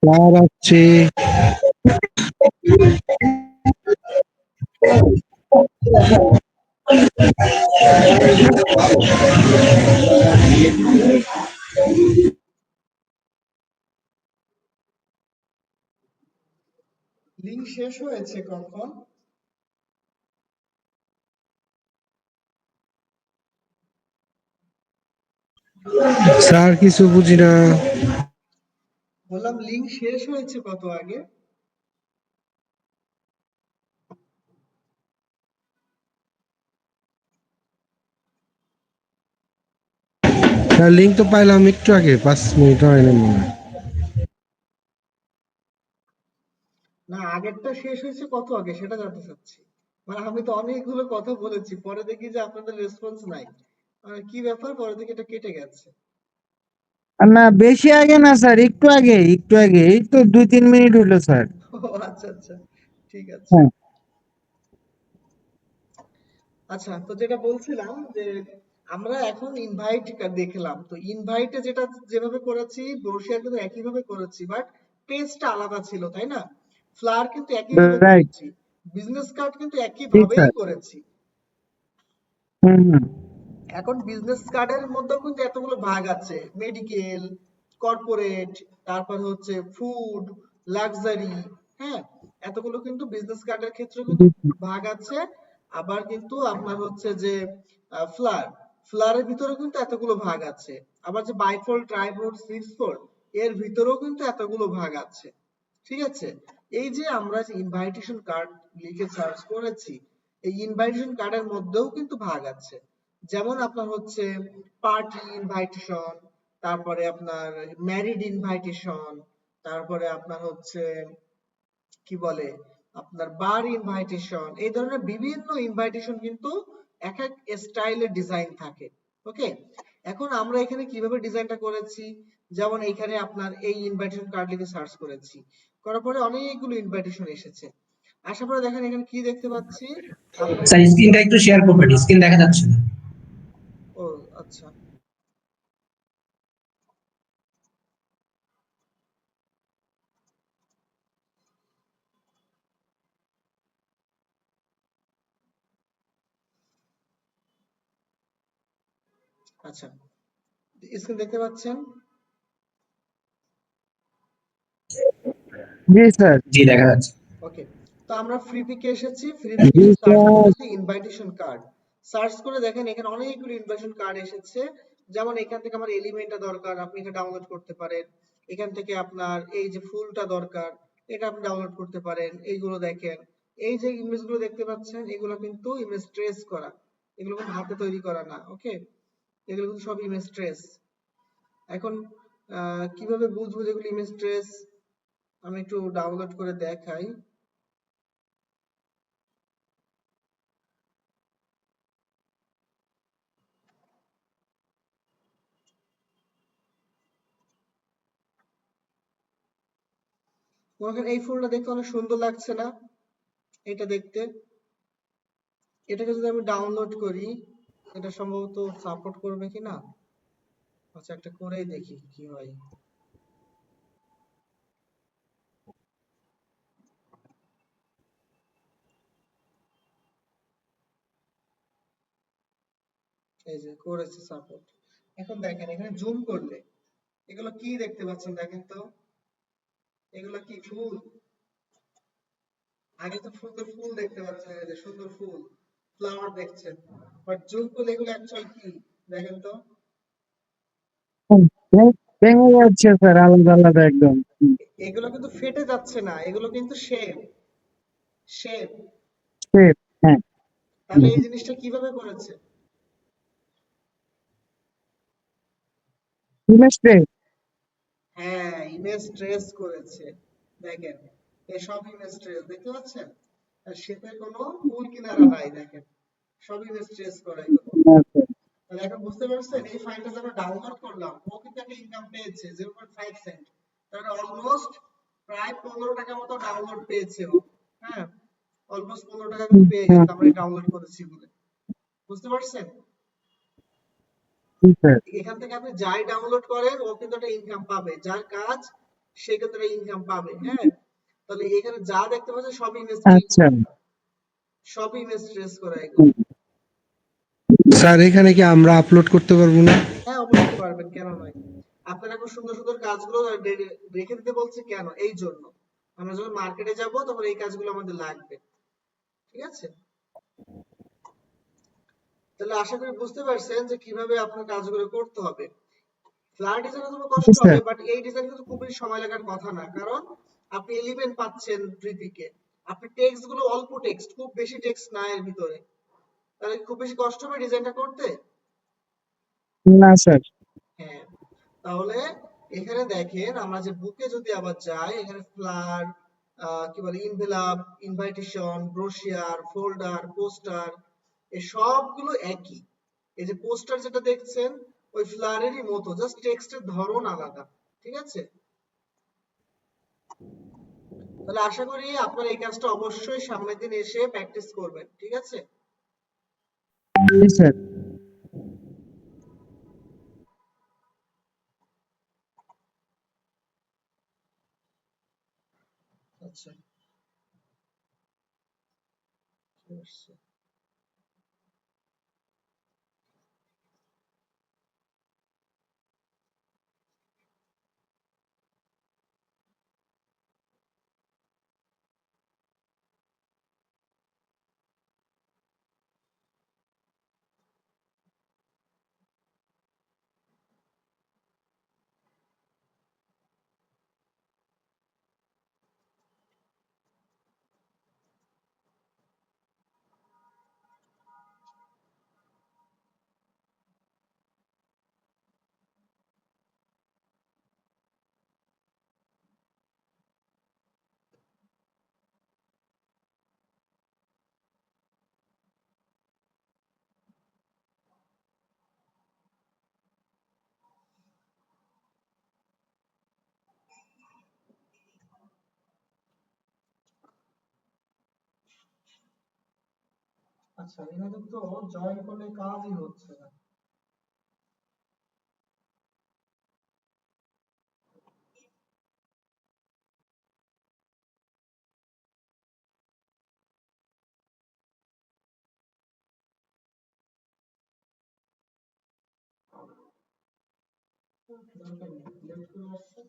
আর আছে লিঙ্ক শেষ হয়েছে কখন? স্যার কিছু বুঝি না। বললাম লিঙ্ক শেষ হয়েছে কত আগে? স্যার লিঙ্ক তো পাইলাম একটু আগে, 5 মিনিট হয় না মনে হয়। না, আগেরটা শেষ হয়েছে কত আগে সেটা জানতে চাচ্ছি। মানে আমি তো অনেকগুলো কথা বলেছি, পরে দেখি যে আপনাদের রেসপন্স নাই। কি ব্যাপার, পরে দেখি এটা কেটে গেছে। না বেশি আগে না স্যার, একটু আগে, একটু আগে, এই তো 2-3 মিনিট হলো স্যার। ও আচ্ছা আচ্ছা, ঠিক আছে। হ্যাঁ। আচ্ছা, তো যেটা বলছিলাম যে আমরা এখন ইনভাইট দেখলাম, তো ইনভাইটে যেটা যেভাবে করেছি ব্রোশিয়ার কিন্তু একই ভাবে করেছি, বাট পেজটা আলাদা ছিল, তাই না? ফ্লায়ার কিন্তু একই ভাবে রাইট। করেছি, বিজনেস কার্ড কিন্তু একই জি ভাবেই স্যার। করেছি। হুম হুম। এখন বিজনেস কার্ডের মধ্যেও কিন্তু এতগুলো ভাগ আছে, মেডিকেল, কর্পোরেট, তারপর হচ্ছে ফুড, লাক্সারি, হ্যাঁ, এতগুলো কিন্তু বিজনেস কার্ডের ক্ষেত্রে কিন্তু জি স্যার। ভাগ আছে। আবার কিন্তু আপনার হচ্ছে যে ফ্লার, ফ্লারের ভিতরেও কিন্তু এতগুলো ভাগ আছে। আবার যে বাইফোল্ড, ট্রাইফোল্ড, সিক্সফোল্ড, এর ভিতরেও কিন্তু এতগুলো ভাগ আছে। ঠিক আছে, এই যে আমরা যে ইনভাইটেশন কার্ড লিখে সার্চ করেছি, এই ইনভাইটেশন কার্ডের মধ্যেও কিন্তু ভাগ আছে। যেমন আপনার হচ্ছে পার্টি ইনভাইটেশন, তারপরে আপনার ম্যারিড ইনভাইটেশন, তারপরে আপনার হচ্ছে কি বলে আপনার বার ইনভাইটেশন, এই ধরনের বিভিন্ন ইনভাইটেশন কিন্তু এক এক স্টাইলের ডিজাইন থাকে। ওকে, এখন আমরা এখানে কিভাবে ডিজাইনটা করেছি, যেমন এখানে আপনার এই ইনভাইটেশন কার্ড লিখে সার্চ করেছি, করার পরে অনেকগুলো ইনভাইটেশন এসেছে। আসার পরে দেখেন এখানে কি দেখতে পাচ্ছি, আপনার স্যার স্ক্রিনটা একটু শেয়ার করবেন, স্ক্রিন দেখা যাচ্ছে না। ও আচ্ছা, আচ্ছা, স্ক্রিন দেখতে পাচ্ছেন? জি স্যার। জি দেখা যাচ্ছে। ওকে, তো আমরা ফ্রি পিকে এসেছি, ফ্রি পিকে জি এসে সার্চ স্যার। করেছি ইনভাইটেশন কার্ড। সার্চ করে দেখেন এখানে অনেকগুলো ইনভাইটেশন কার্ড এসেছে। যেমন এখান থেকে আমার এলিমেন্টটা দরকার, আপনি এটা ডাউনলোড করতে পারেন। এখান থেকে আপনার এই যে ফুলটা দরকার, এটা আপনি ডাউনলোড করতে পারেন। এইগুলো দেখেন, এই যে ইমেজগুলো দেখতে পাচ্ছেন, এগুলো কিন্তু ইমেজ ট্রেস করা, এগুলো কিন্তু হাতে তৈরি করা না। ওকে, এগুলো কিন্তু সব ইমেজ ট্রেস। এখন কিভাবে বুঝবো যেগুলো ইমেজ ট্রেস, আমি একটু ডাউনলোড করে দেখাই। দেখেন এই ফুলটা দেখতে অনেক সুন্দর লাগছে না? এটা দেখতে, এটাকে যদি আমি ডাউনলোড করি, এটা সম্ভবত সাপোর্ট করবে কিনা। আচ্ছা, একটা করেই দেখি কি হয়। এই যে করেছে সাপোর্ট। এখন দেখেন এখানে জুম করলে এগুলো কি দেখতে পাচ্ছেন দেখেন তো, এগুলো কি ফুল? আগে তো সুন্দর ফুল দেখতে পাচ্ছেন, এই যে সুন্দর ফুল, ফ্লাওয়ার দেখছেন, বাট জুম করলে এগুলো অ্যাকচুয়াল কি দেখেন তো। ভেঙে যাচ্ছে স্যার, আলাদা আলাদা একদম। হুম। এগুলো কিন্তু ফেটে যাচ্ছে না, এগুলো কিন্তু শেপ, শেপ। Shape, হ্যাঁ। তাহলে হুম এই হুম। জিনিসটা কিভাবে করেছে? Image trace। হ্যাঁ, ইমেজ ট্রেস করেছে। দেখেন এসব ইমেজ ট্রেস দেখতে পাচ্ছেন, আর শেপের কোনো কুল কিনারা নাই। দেখেন সব ইমেজ ট্রেস করা এগুলো। আচ্ছা। তাহলে এখন বুঝতে পারছেন এই ফাইলটা যে আমরা ডাউনলোড করলাম, ও কিন্তু একটা ইনকাম পেয়েছে 0.5 সেন্ট। তাহলে অলমোস্ট প্রায় 15 টাকা মতো ডাউনলোড পেয়েছে ও। হ্যাঁ, অলমোস্ট 15 টাকা কিন্তু হুম, পেয়ে হ্যাঁ, গেছে আমরা ডাউনলোড করেছি বলে। বুঝতে পারছেন? জি স্যার। এখান থেকে আপনি যাই ডাউনলোড করেন ও কিন্তু একটা ইনকাম পাবে, যার কাজ সে কিন্তু একটা ইনকাম পাবে। হ্যাঁ, তাহলে এখানে যা দেখতে পাচ্ছেন সব ইমেজ ট্রেস আচ্ছা। করা, সব ইমেজ ট্রেস করা এগুলো। হুম। স্যার এখানে কি আমরা আপলোড করতে পারবো না? হ্যাঁ, অবশ্যই পারবেন, কেন নয়। আপনার এখন সুন্দর সুন্দর কাজগুলো রেখে দিতে বলছি কেন, এই জন্য আমরা যখন মার্কেটে যাব তখন এই কাজগুলো আমাদের লাগবে। ঠিক আছে, তাহলে আশা করি বুঝতে পারছেন যে কিভাবে আপনার কাজগুলো করতে হবে। ফ্লায়ার ডিজাইনে তোমার জি কষ্ট হবে, স্যার। বাট এই ডিজাইন কিন্তু খুব বেশি সময় লাগার কথা না, কারণ আপনি এলিমেন্ট পাচ্ছেন ট্রিপিকে, আপনি টেক্সট গুলো অল্প টেক্সট, খুব বেশি টেক্সট না এর ভিতরে, তাহলে খুব বেশি কষ্ট হবে ডিজাইনটা করতে। না স্যার। হ্যাঁ, তাহলে এখানে দেখেন আমরা যে বুকে যদি আবার যাই, এখানে ফ্লায়ার, কি বলে envelope, invitation, brochure, folder, poster, এই সবগুলো একই। এই যে পোস্টার যেটা দেখছেন ওই ফ্লায়ারেরই মতো, জাস্ট টেক্সটের ধরন আলাদা। ঠিক আছে, তাহলে আশা করি আপনারা এই কাজটা অবশ্যই সামনের দিন এসে প্র্যাকটিস করবেন। ঠিক আছে, জি স্যার। আচ্ছা। বুঝছি। আচ্ছা, এনাদের তো জয়েন করলে কাজই হচ্ছে না। দরকার নেই, লেট করে আসছে।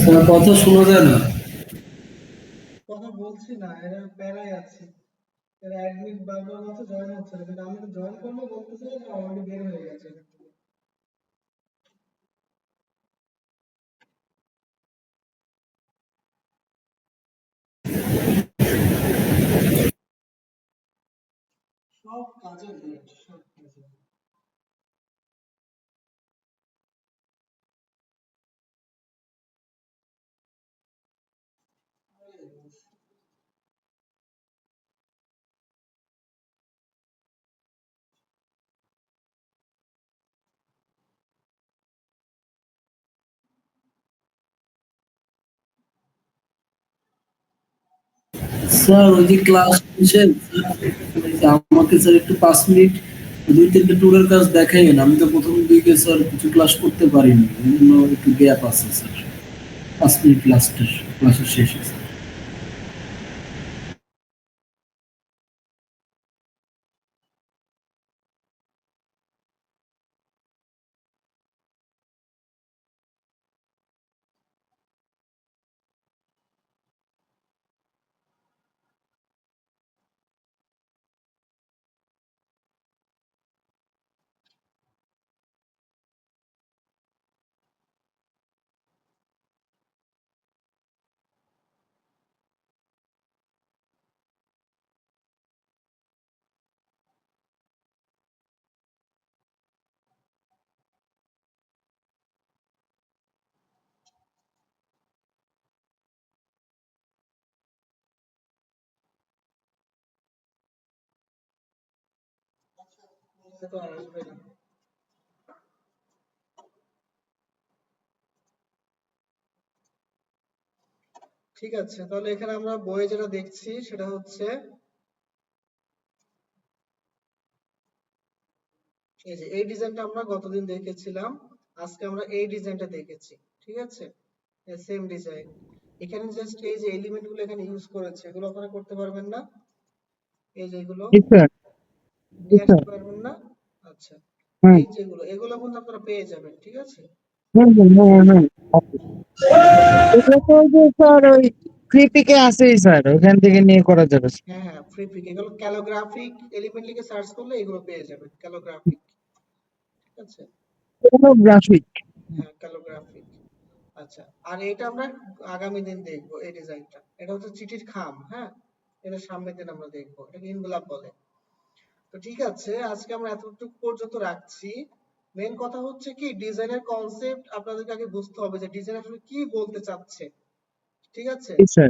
স্যার কথা শোনা যায় না। কথা বলছি না, এরা প্যারায় আছে। এরা অ্যাডমিট বারবার বলছে জয়েন হচ্ছে না, কিন্তু আমি তো জয়েন করলে বলতেছে যে অলরেডি বের হয়ে গেছে এখান থেকে। সব কাজে লেট, সব কাজে। স্যার ওই যে ক্লাস শেষে আমাকে স্যার একটু 5 মিনিট 2-3টে টুরের কাজ দেখাইবেন। আমি তো প্রথম দিকে স্যার কিছু ক্লাস করতে পারিনি, এই জন্য একটু গ্যাপ আছে স্যার। 5 মিনিট লাস্টের ক্লাসের শেষে স্যার। তো আসবে না। ঠিক আছে, তাহলে এখানে আমরা বইয়ে যেটা দেখছি সেটা হচ্ছে এই যে এই ডিজাইনটা আমরা গতদিন দেখেছিলাম, আজকে আমরা এই ডিজাইনটা দেখেছি। ঠিক আছে, সেম ডিজাইন। এখানে জাস্ট এই যে এলিমেন্ট গুলো এখানে ইউজ করেছে এগুলো আপনারা করতে পারবেন না? এই যে এগুলো জি স্যার, জি নিয়ে স্যার। আসতে পারবেন না? আচ্ছা, হুম, এই যেগুলো এগুলো কিন্তু আপনারা পেয়ে যাবেন। ঠিক আছে, হুম, হুম, হুম, হুম। এগুলো তো ওই যে স্যার ওই ফ্রি পিকে আছেই স্যার, ওখান থেকে নিয়ে করা যাবে। হ্যাঁ হ্যাঁ, ফ্রি পিক এগুলো ক্যালোগ্রাফিক এলিমেন্ট লিখে সার্চ করলে এগুলো পেয়ে যাবেন, ক্যালোগ্রাফিক। ঠিক আছে, গ্রাফিক। হ্যাঁ ক্যালোগ্রাফিক। আচ্ছা, আর এটা আমরা আগামী দিন দেখবো এই ডিজাইনটা। এটা হচ্ছে চিঠির খাম, হ্যাঁ, এটা সামনের দিন আমরা দেখবো, এটা ইনগুলাব বলে। তো ঠিক আছে, আজকে আমরা এতটুকু পর্যন্ত রাখছি। মেন কথা হচ্ছে কি ডিজাইনের কনসেপ্ট আপনাদেরকে আগে বুঝতে হবে যে ডিজাইন আসলে কি বলতে চাচ্ছে। ঠিক আছে, জি স্যার,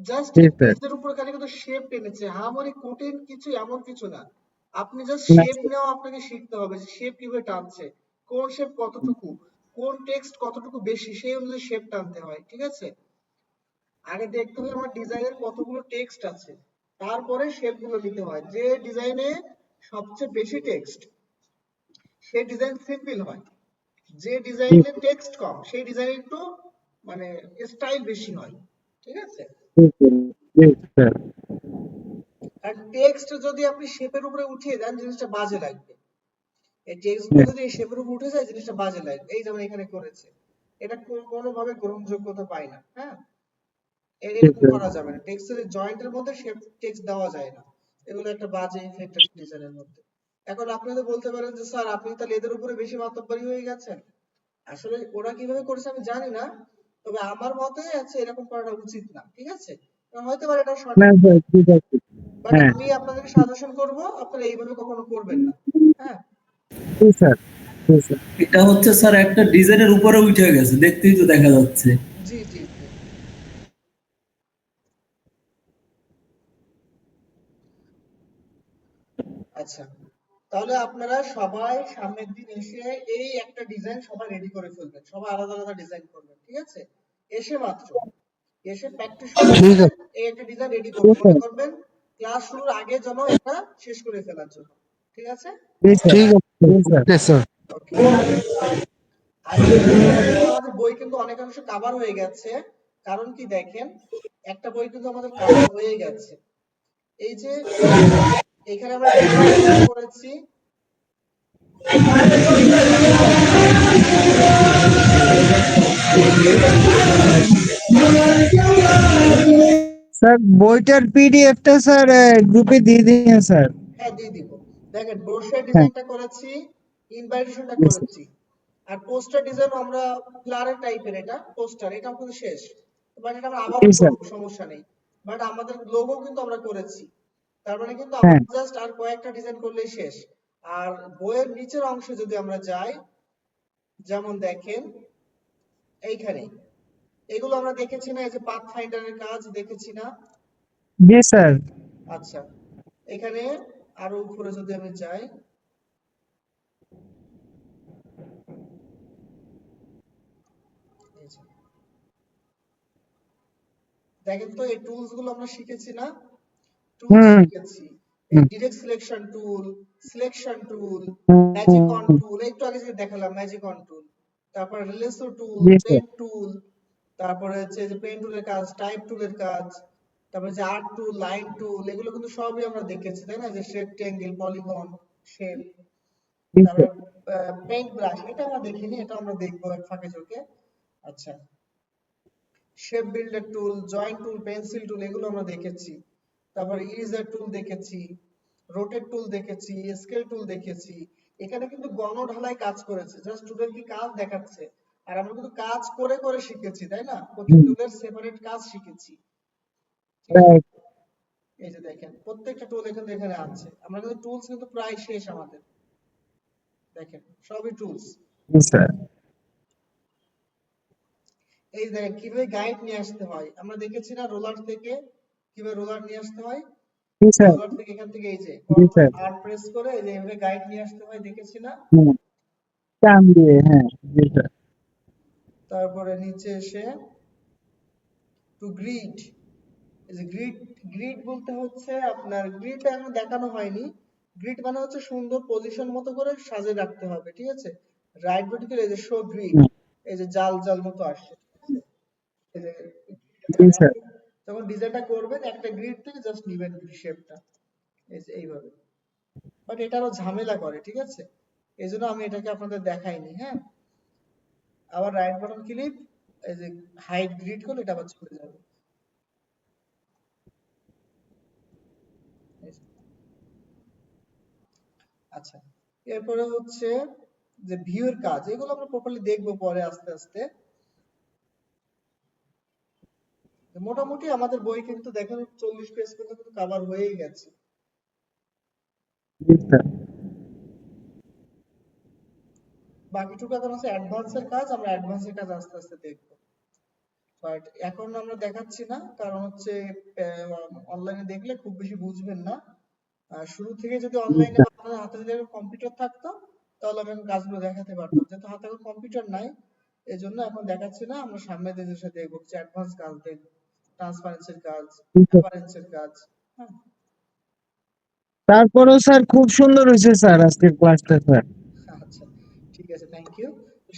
জাস্ট জি এই স্যার। পেজের উপর খালি কিন্তু শেপ টেনেছে, হামারি কঠিন কিছু এমন কিছু না। আপনি জাস্ট না শেপ স্যার, নেওয়া আপনাকে শিখতে হবে যে শেপ কিভাবে টানছে, কোন শেপ কতটুকু, কোন টেক্সট কতটুকু বেশি, সেই অনুযায়ী শেপ টানতে হয়। ঠিক আছে, আগে দেখতে হবে আমার ডিজাইনের কতগুলো টেক্সট আছে, তারপরে শেপ গুলো নিতে হয়। যে ডিজাইনে সবচেয়ে বেশি টেক্সট সেই ডিজাইন সিম্পল হয়, যে জি ডিজাইনের টেক্সট কম সেই ডিজাইন একটু মানে স্টাইল বেশি হয়। ঠিক আছে, জি স্যার, জি স্যার। আর টেক্সট যদি আপনি শেপের উপরে উঠিয়ে দেন জিনিসটা বাজে লাগবে। এই টেক্সট গুলো যদি এই শেপের উপর উঠে যায় জিনিসটা বাজে লাগবে। এই যেমন এখানে করেছে, এটা কোনোভাবে গ্রহণযোগ্যতা পায় না। হ্যাঁ, জি এরকম স্যার। করা যাবে না, টেক্সটের জয়েন্টের মধ্যে শেপ টেক্সট দেওয়া যায় না। এগুলো একটা বাজে ইফেক্ট ডিজাইনের মধ্যে। এখন আপনি তো বলতে পারেন যে স্যার আপনি তাহলে এদের উপরে বেশি মাতব্বরী হয়ে গেছেন। আসলে ওরা কিভাবে করেছে আমি জানি না, তবে আমার মতে আছে এরকম করাটা উচিত না। ঠিক আছে, হয়তো পারে এটা না সঠিক, স্যার, ঠিক আছে। বাট হ্যাঁ, আমি আপনাদেরকে সাজেশন করব আপনারা এইভাবে কখনো করবেন না। হ্যাঁ, জি স্যার, জি স্যার। এটা হচ্ছে স্যার একটা ডিজাইনের উপরে উঠে গেছে, দেখতেই তো দেখা যাচ্ছে। জি জি জি। আচ্ছা, তাহলে আপনারা সবাই সামনের দিন এসে এই একটা ডিজাইন সবাই রেডি করে ফেলবেন, সবাই আলাদা আলাদা ডিজাইন করবেন। ঠিক আছে, এসে মাত্র এসে প্র্যাকটিস শুরু ঠিক করে আছে। এই একটা ডিজাইন রেডি জি করবেন, মনে স্যার, করবেন ক্লাস শুরুর আগে যেন এটা শেষ করে ফেলার জন্য। ঠিক আছে, জি স্যার, ঠিক আছে, জি স্যার। Okay sir. ওকে। আর এখানে কিন্তু আমাদের বই কিন্তু অনেকাংশ কাভার হয়ে গেছে। কারণ কি দেখেন, একটা বই কিন্তু আমাদের কাভার হয়ে গেছে। এই যে এখানে আমরা ডিসক্রিপশন করেছি, স্যার বইটার পিডিএফটা স্যার গ্রুপে দিয়ে দিন স্যার। হ্যাঁ দিয়ে দিব। দেখেন ব্রোশার হ্যাঁ, ডিজাইনটা করেছি, ইনভাইটেশনটা জি স্যার। করেছি, আর পোস্টার ডিজাইন আমরা ফ্লায়ার টাইপের, এটা পোস্টার, এটা আমাদের শেষ। বাট এটা আমরা জি আবারও স্যার। করব, সমস্যা নেই। বাট আমাদের লোগো কিন্তু আমরা করেছি, তার মানে কিন্তু হ্যাঁ, আমাদের জাস্ট আর কয়েকটা ডিজাইন করলেই শেষ। আর বইয়ের নিচের অংশে যদি আমরা যাই, যেমন দেখেন এইখানে এগুলো আমরা দেখেছি না, এই যে পাথ ফাইন্ডারের কাজ দেখেছি না? জি স্যার। আচ্ছা, এখানে আরো উপরে যদি আমি যাই, এই যে দেখেন তো এই টুলস গুলো আমরা শিখেছি না, টুলস হুম শিখেছি। এই হুম ডিরেক্ট সিলেকশন টুল, হুম, ম্যাজিক অন হুম, টুল, একটু আগে যে দেখালাম ম্যাজিক অন টুল, তারপর রিলেসো টুল, জি স্যার পেন টুল, তারপরে হচ্ছে যে পেন টুলের কাজ, টাইপ টুলের কাজ, তারপরে যে আর্ট টুল, লাইন টুল, এগুলো কিন্তু সবই আমরা দেখেছি তাই না, যে রেক্টেঙ্গেল, পলিগন, শেপ, জি তারপরে স্যার পেইন্ট ব্রাশ, এটা আমরা দেখিনি, এটা আমরা দেখবো এক ফাঁকে চোখে। আচ্ছা, শেপ বিল্ডার টুল, জয়েন্ট টুল, পেন্সিল টুল, এগুলো আমরা দেখেছি। তারপর ইরেজার টুল দেখেছি, রোটেট টুল দেখেছি, স্কেল টুল দেখেছি। এখানে কিন্তু গণঢালাই কাজ করেছে, জাস্ট স্টুডেন্ট কি কাজ দেখাচ্ছে, আর আমরা কিন্তু কাজ করে করে শিখেছি তাই না, প্রতি হুম টুলের সেপারেট কাজ শিখেছি। ঠিক আছে, রাইট এই যে দেখেন প্রত্যেকটা টুল এখানে আছে, আমরা কিন্তু টুলস কিন্তু প্রায় শেষ আমাদের, দেখেন সবই টুলস। জি স্যার এই যে দেখেন কিভাবে গাইড নিয়ে আসতে হয়, আমরা দেখেছি না রোলার থেকে কিভাবে রোলার নিয়ে আসতে হয়, জি স্যার রোলার থেকে এখান থেকে এই যে জি কন্ট্রোল স্যার আর প্রেস করে এই যে এভাবে গাইড নিয়ে আসতে হয়, দেখেছি না। হুম টান দিয়ে হ্যাঁ জি স্যার তারপরে নিচে এসে টু গ্রিড, এই যে গ্রিড, গ্রিড বলতে হচ্ছে আপনার, গ্রিড এখন দেখানো হয়নি, গ্রিড মানে হচ্ছে সুন্দর পজিশন মতো করে সাজিয়ে রাখতে হবে, ঠিক আছে। রাইট বাটন এই যে শো গ্রিড, হুম, এই যে জাল জাল মতো আসছে, এই যে জি স্যার যখন ডিজাইনটা করবেন একটা গ্রিড থেকে জাস্ট নিবেন শেপটা, এই যে এইভাবে, বাট এটা আরো ঝামেলা করে, ঠিক আছে, এই জন্য আমি এটাকে আপনাদের দেখাইনি। হ্যাঁ, আবার রাইট বাটন ক্লিক, এই যে হাইড গ্রিড করলে এটা আবার চলে যাবে। এই যে। আচ্ছা, এরপরে হচ্ছে যে ভিউর কাজ, এগুলো আমরা প্রপারলি দেখবো পরে আস্তে আস্তে। মোটামুটি আমাদের বই কিন্তু দেখেন 40 পেজ পর্যন্ত কিন্তু কভার হয়েই গেছে। জি স্যার বাকিটুকু এখন আছে অ্যাডভান্সের কাজ, আমরা অ্যাডভান্সের কাজ আস্তে আস্তে দেখবো, বাট এখন আমরা দেখাচ্ছি না, কারণ হচ্ছে অনলাইনে দেখলে খুব বেশি বুঝবেন না। শুরু থেকে যদি জি অনলাইনে স্যার আপনাদের হাতে যদি কম্পিউটার থাকতো তাহলে আমি এখন কাজগুলো দেখাতে পারতাম, যেহেতু হাতে এখন কম্পিউটার নাই এই জন্য এখন দেখাচ্ছি না, আমরা সামনে দিয়ে যেটা দেখবো যে অ্যাডভান্স কাজ দেখবো, ট্রান্সপারেন্সির কাজ, জি স্যার অ্যাপারেন্সের কাজ। হ্যাঁ, তারপরেও স্যার খুব সুন্দর হয়েছে স্যার আজকের ক্লাসটা স্যার আচ্ছা, ঠিক আছে, থ্যাংক ইউ।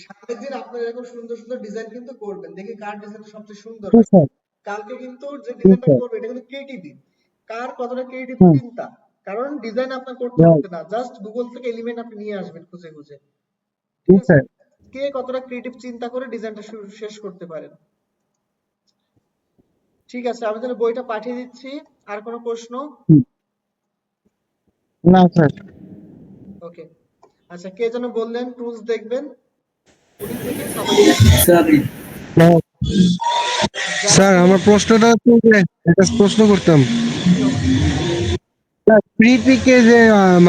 সামনের দিন আপনারা এরকম সুন্দর সুন্দর ডিজাইন কিন্তু করবেন, দেখি কার ডিজাইনটা সবচেয়ে সুন্দর জি হয়। স্যার কালকে কিন্তু যে জি ডিজাইনটা স্যার করবে এটা কিন্তু ক্রিয়েটিভ, কার কতটা ক্রিয়েটিভ হুম চিন্তা, কারণ ডিজাইন আপনার করতে রাইট হবে না, জাস্ট গুগল থেকে এলিমেন্ট আপনি নিয়ে আসবেন খুঁজে খুঁজে, জি ঠিক আছে। স্যার কে কতটা ক্রিয়েটিভ চিন্তা করে ডিজাইনটা শেষ করতে পারেন। ঠিক আছে, আমি তাহলে বইটা পাঠিয়ে দিচ্ছি। আর কোনো প্রশ্ন? হুম, না স্যার ওকে, আচ্ছা, কে যেন বললেন টুলস দেখবেন, উনি থেকে সবাই দেখবে। স্যার না, স্যার জাসমিন, আমার প্রশ্নটা হচ্ছে যে একটা প্রশ্ন করতাম। জি অবশ্যই। ফ্রিপিকে যে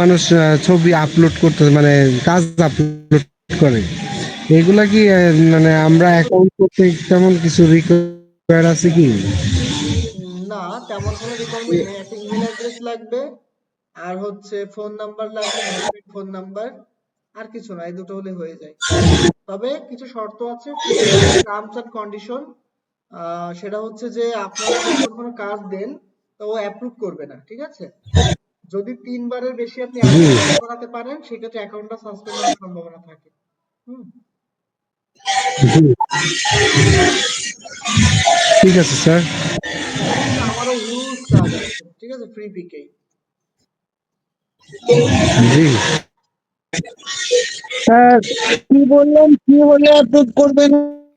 মানুষ ছবি আপলোড করতে মানে কাজ আপলোড করে, এগুলা কি মানে আমরা অ্যাকাউন্ট করতে তেমন কিছু রিকোয়ার আছে কি? না, তেমন কোনো রিকোয়ারমেন্ট নেই, একটা ইমেল অ্যাড্রেস লাগবে, আর হচ্ছে ফোন নাম্বার লাগবে, ভ্যালিড ফোন নাম্বার, আর কিছু না, এই দুটো হলে হয়ে যায়। তবে কিছু শর্ত আছে, ফ্রিপিকের টার্মস এন্ড কন্ডিশন, সেটা হচ্ছে যে আপনারা যদি যখন কোনো কাজ দেন তো ও অ্যাপ্রুভ করবে না, ঠিক আছে। যদি 3 বারের বেশি আপনি জি অ্যাকাউন্ট করাতে পারেন সেক্ষেত্রে অ্যাকাউন্টটা সাসপেন্ড হওয়ার সম্ভাবনা থাকে। হুম, জি ঠিক আছে স্যার। এখানে কিন্তু আমারও হিউজ কাজ আছে, ঠিক আছে, ফ্রি পিকেই। জি স্যার কি বললেন কি হলে আপলোড করবেন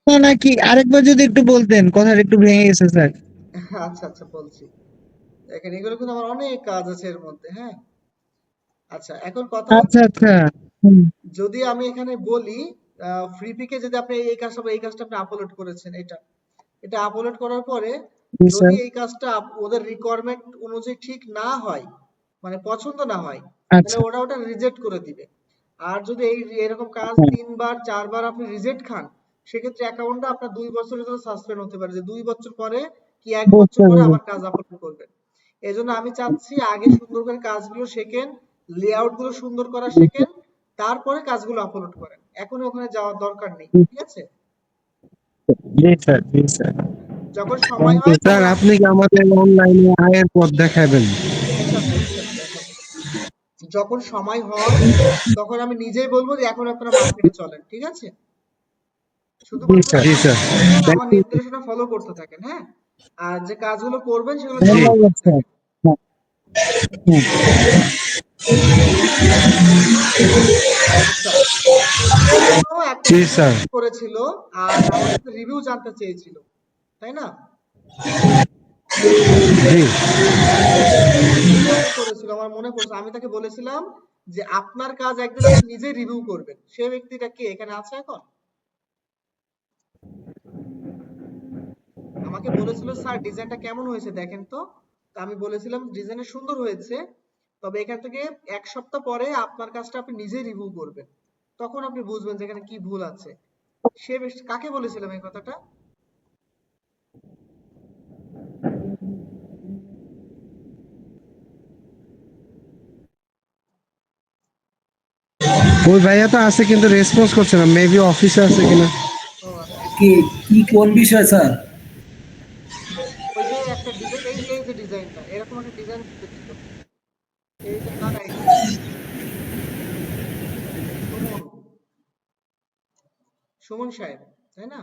না নাকি আরেকবার যদি একটু বলতেন কথাটা একটু ভেঙে গেছে স্যার আচ্ছা আচ্ছা, বলছি, দেখেন এগুলো কিন্তু আমার অনেক কাজ আছে এর মধ্যে। হ্যাঁ, আচ্ছা, এখন কথা আচ্ছা হচ্ছে আচ্ছা হুম যদি আমি এখানে বলি ফ্রি পিকে যদি আপনি এই কাজটা আপনি আপলোড করেছেন, এটা এটা আপলোড করার পরে জি যদি স্যার এই কাজটা ওদের রিকোয়ারমেন্ট অনুযায়ী ঠিক না হয়, মানে পছন্দ না হয়, তাহলে আচ্ছা ওরা ওটা রিজেক্ট করে দিবে। আর যদি এরকম কাজ হ্যাঁ 3 বার 4 বার আপনি রিজেক্ট খান, সেক্ষেত্রে অ্যাকাউন্টটা আপনার 2 বছরের জন্য সাসপেন্ড হতে পারে, যে 2 বছর পরে কি 1 বছর বুঝতে পরে আবার পেরেছি কাজ আপলোড করবেন। এই জন্য আমি চাচ্ছি আগে সুন্দর করে কাজগুলো শেখেন, লেআউট গুলো সুন্দর করা শেখেন, তারপরে কাজগুলো আপলোড করেন, এখনই ওখানে যাওয়ার দরকার নেই, ঠিক আছে। জি স্যার জি স্যার যখন সময় হয় স্যার তখন আপনি কি আমাদের অনলাইনে আয়ের পথ দেখাবেন? দেখাবো দেখাবো। যখন সময় হয় তখন আমি নিজেই বলবো যে এখন আপনারা মার্কেটে চলেন, ঠিক আছে? জি শুধুমাত্র স্যার, জি কাজটা স্যার। করবেন, থ্যাংক আমার ইউ। নির্দেশনা ফলো করতে থাকেন, হ্যাঁ? আর যে কাজগুলো করবেন সেগুলো জি ঝটপট ধন্যবাদ করতে স্যার। থাকেন। হ্যাঁ, হুম। আচ্ছা, কেউ যেন একটা জি ডিজাইন স্যার। করেছিল আর আমার কাছে রিভিউ জানতে চেয়েছিল, তাই না? জি কে করেছিল আমার মনে পড়ছে, আমি তাকে বলেছিলাম যে আপনার কাজ একদিন আপনি নিজে রিভিউ করবেন। সে ব্যক্তিটা কে, এখানে আছে এখন? আমাকে বলেছিল স্যার ডিজাইনটা কেমন হয়েছে দেখেন তো। তা আমি বলেছিলাম ডিজাইনটা সুন্দর হয়েছে, তবে এখান থেকে 1 সপ্তাহ পরে আপনার কাজটা আপনি নিজেই রিভিউ করবেন, তখন আপনি বুঝবেন যে এখানে কি ভুল আছে। কাকে বলেছিলাম এই কথাটা? ওই ভাইয়া তো আছে কিন্তু রেসপন্স করছে না, মেবি অফিসে আছে কিনা। ও আচ্ছা আচ্ছা। কি কি কোন বিষয় স্যার? ওই যে একটা ডিজাইন, এই যে ডিজাইনটা, এরকম একটা ডিজাইন ছিল, এইটা কার আইডিয়া? সুমন, সুমন সাহেব, তাই না?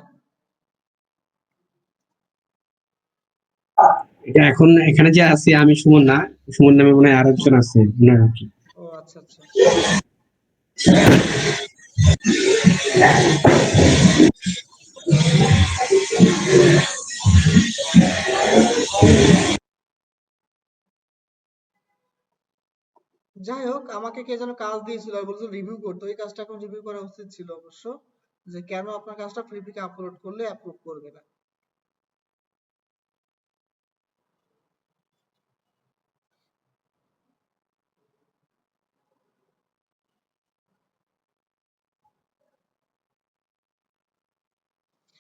এটা এখন এখানে যে আছি আমি সুমন না, সুমন নামে মনে হয় আরেকজন আছে ওনার আর কি। ও আচ্ছা আচ্ছা। যাই হোক, আমাকে কে যেন কাজ দিয়েছিল আর বলছিল রিভিউ করতে, ওই কাজটা এখন রিভিউ করা উচিত ছিল অবশ্য, যে কেন আপনার কাজটা ফ্রিপিকে আপলোড করলে অ্যাপ্রুভ করবে না।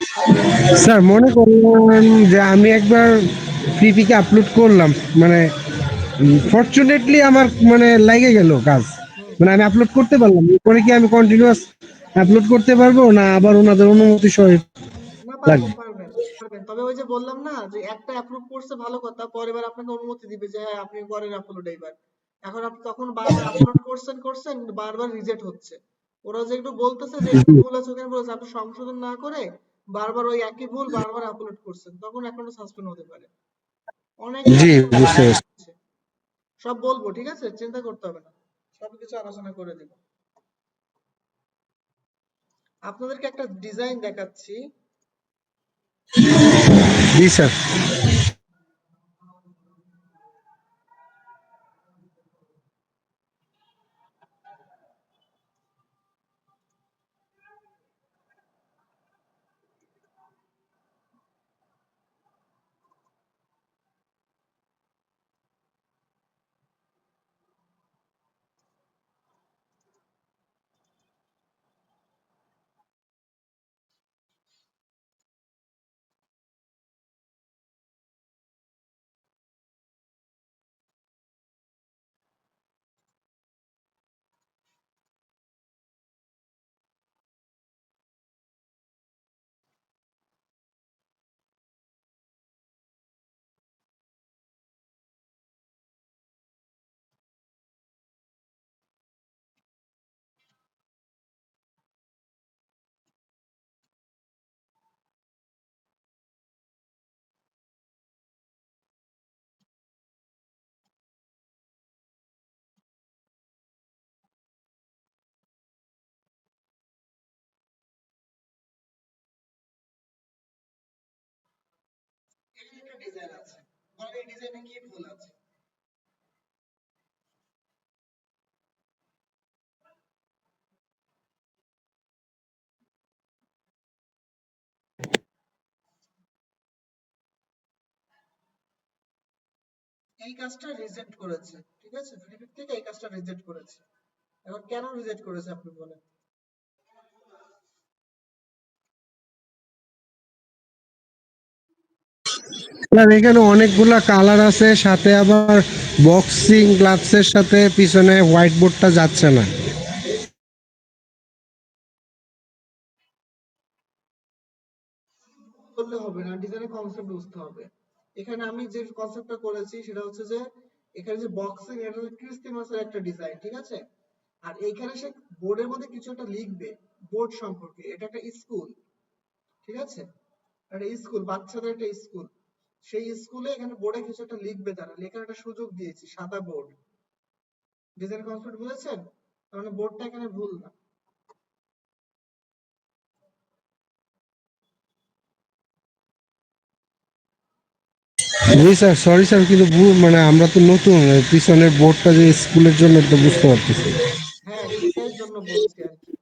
আচ্ছা, স্যার মনে করলাম যে আমি একবার পিপিকে আপলোড করলাম, মানে ফরচুনেটলি আমার মানে লাগে গেল কাজ, হুম, মানে আমি আপলোড করতে পারলাম, এরপরে কি আমি কন্টিনিউয়াস আপলোড করতে পারবো না আবার ওনাদের অনুমতি সহ না পারবেন লাগবে? পারবেন পারবেন, তবে ওই যে বললাম না যে একটা অ্যাপ্রুভ করছে ভালো কথা, পরের বার আপনাকে অনুমতি দিবে যে হ্যাঁ আপনি করেন আপলোড এইবার। এখন আপনি তখন বারবার আপলোড করছেন কিন্তু বারবার রিজেক্ট হচ্ছে। ওরা যে একটু বলতেছে যে এখানে ভুল আছে ওখানে ভুল আছে, আপনি সংশোধন না করে বারবার ওই একই ভুল বারবার আপলোড করছেন, তখন অ্যাকাউন্ট সাসপেন্ড হতে পারে। অনেক জি সমস্যা বুঝতে পারছি। হচ্ছে। সব বলবো, ঠিক আছে, চিন্তা করতে হবে না, সবকিছু আলোচনা করে দিব। আপনাদেরকে একটা ডিজাইন দেখাচ্ছি। জি স্যার। এখানে একটা ডিজাইন আছে, বলেন এই ডিজাইনে কি ভুল আছে? এই কাজটা রিজেক্ট করেছে, ঠিক আছে, ফ্লিপকার্ট থেকে এই কাজটা রিজেক্ট করেছে। এখন কেন রিজেক্ট করেছে আপনি বলেন? স্যার এখানে অনেকগুলা কালার আছে, সাথে আবার বক্সিং গ্লাভসের সাথে পিছনে হোয়াইট বোর্ডটা যাচ্ছে না। করলে হবে না, ডিজাইনে কনসেপ্ট বুঝতে হবে। এখানে আমি যে কনসেপ্টটা করেছি সেটা হচ্ছে যে এখানে যে বক্সিং, এটা হচ্ছে ক্রিস্টিমাসের একটা ডিজাইন, ঠিক আছে? আর এইখানে সে বোর্ডের মধ্যে কিছু একটা লিখবে বোর্ড সম্পর্কে। এটা একটা স্কুল, ঠিক আছে? একটা স্কুল, বাচ্চাদের একটা স্কুল। সেই স্কুলে এখানে বোর্ডে কিছু একটা লিখবে, তারা লেখার একটা সুযোগ দিয়েছি, সাদা বোর্ড। ডিজাইন কনসেপ্ট বুঝেছেন? তার মানে বোর্ডটা এখানে ভুল না। জি স্যার, সরি স্যার, কিন্তু মানে আমরা তো নতুন, পিছনের বোর্ডটা যে স্কুলের জন্য তো বুঝতে পারতেছি। হ্যাঁ, সেটাই জন্য বলছি আর কি।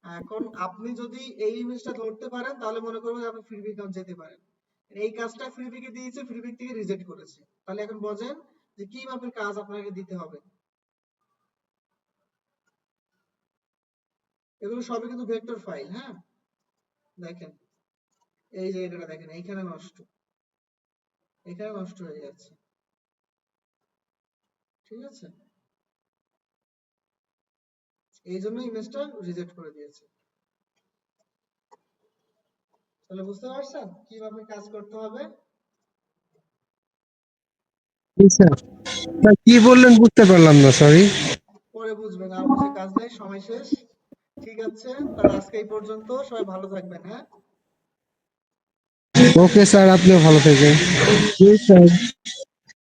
এখন আপনি যদি এই জিনিসটা ধরতে পারেন তাহলে মনে করবেন যে আপনি ফ্রিবিক যেতে পারেন। এই কাজটা ফ্রিবিকে দিয়েছে, ফ্রিবিক থেকে রিজেক্ট করেছে। তাহলে এখন বোঝেন যে কি মাপের কাজ আপনাকে দিতে হবে। এগুলো সবই কিন্তু ভেক্টর ফাইল, হ্যাঁ? দেখেন, এই যে এটা দেখেন, এইখানে নষ্ট, এখানে নষ্ট হয়ে যাচ্ছে, ঠিক আছে? এই জন্য ইমেজটা রিজেক্ট করে দিয়েছে। তাহলে বুঝতে পারছেন কিভাবে কাজ করতে হবে? জি স্যার। স্যার, কি বললেন বুঝতে পারলাম না, সরি। পরে বুঝবেন, আর বুঝে কাজ নেই, সময় শেষ। ঠিক আছে, তাহলে আজকে এই পর্যন্ত। সবাই ভালো থাকবেন, হ্যাঁ? ওকে স্যার, আপনিও ভালো থাকেন। জি স্যার।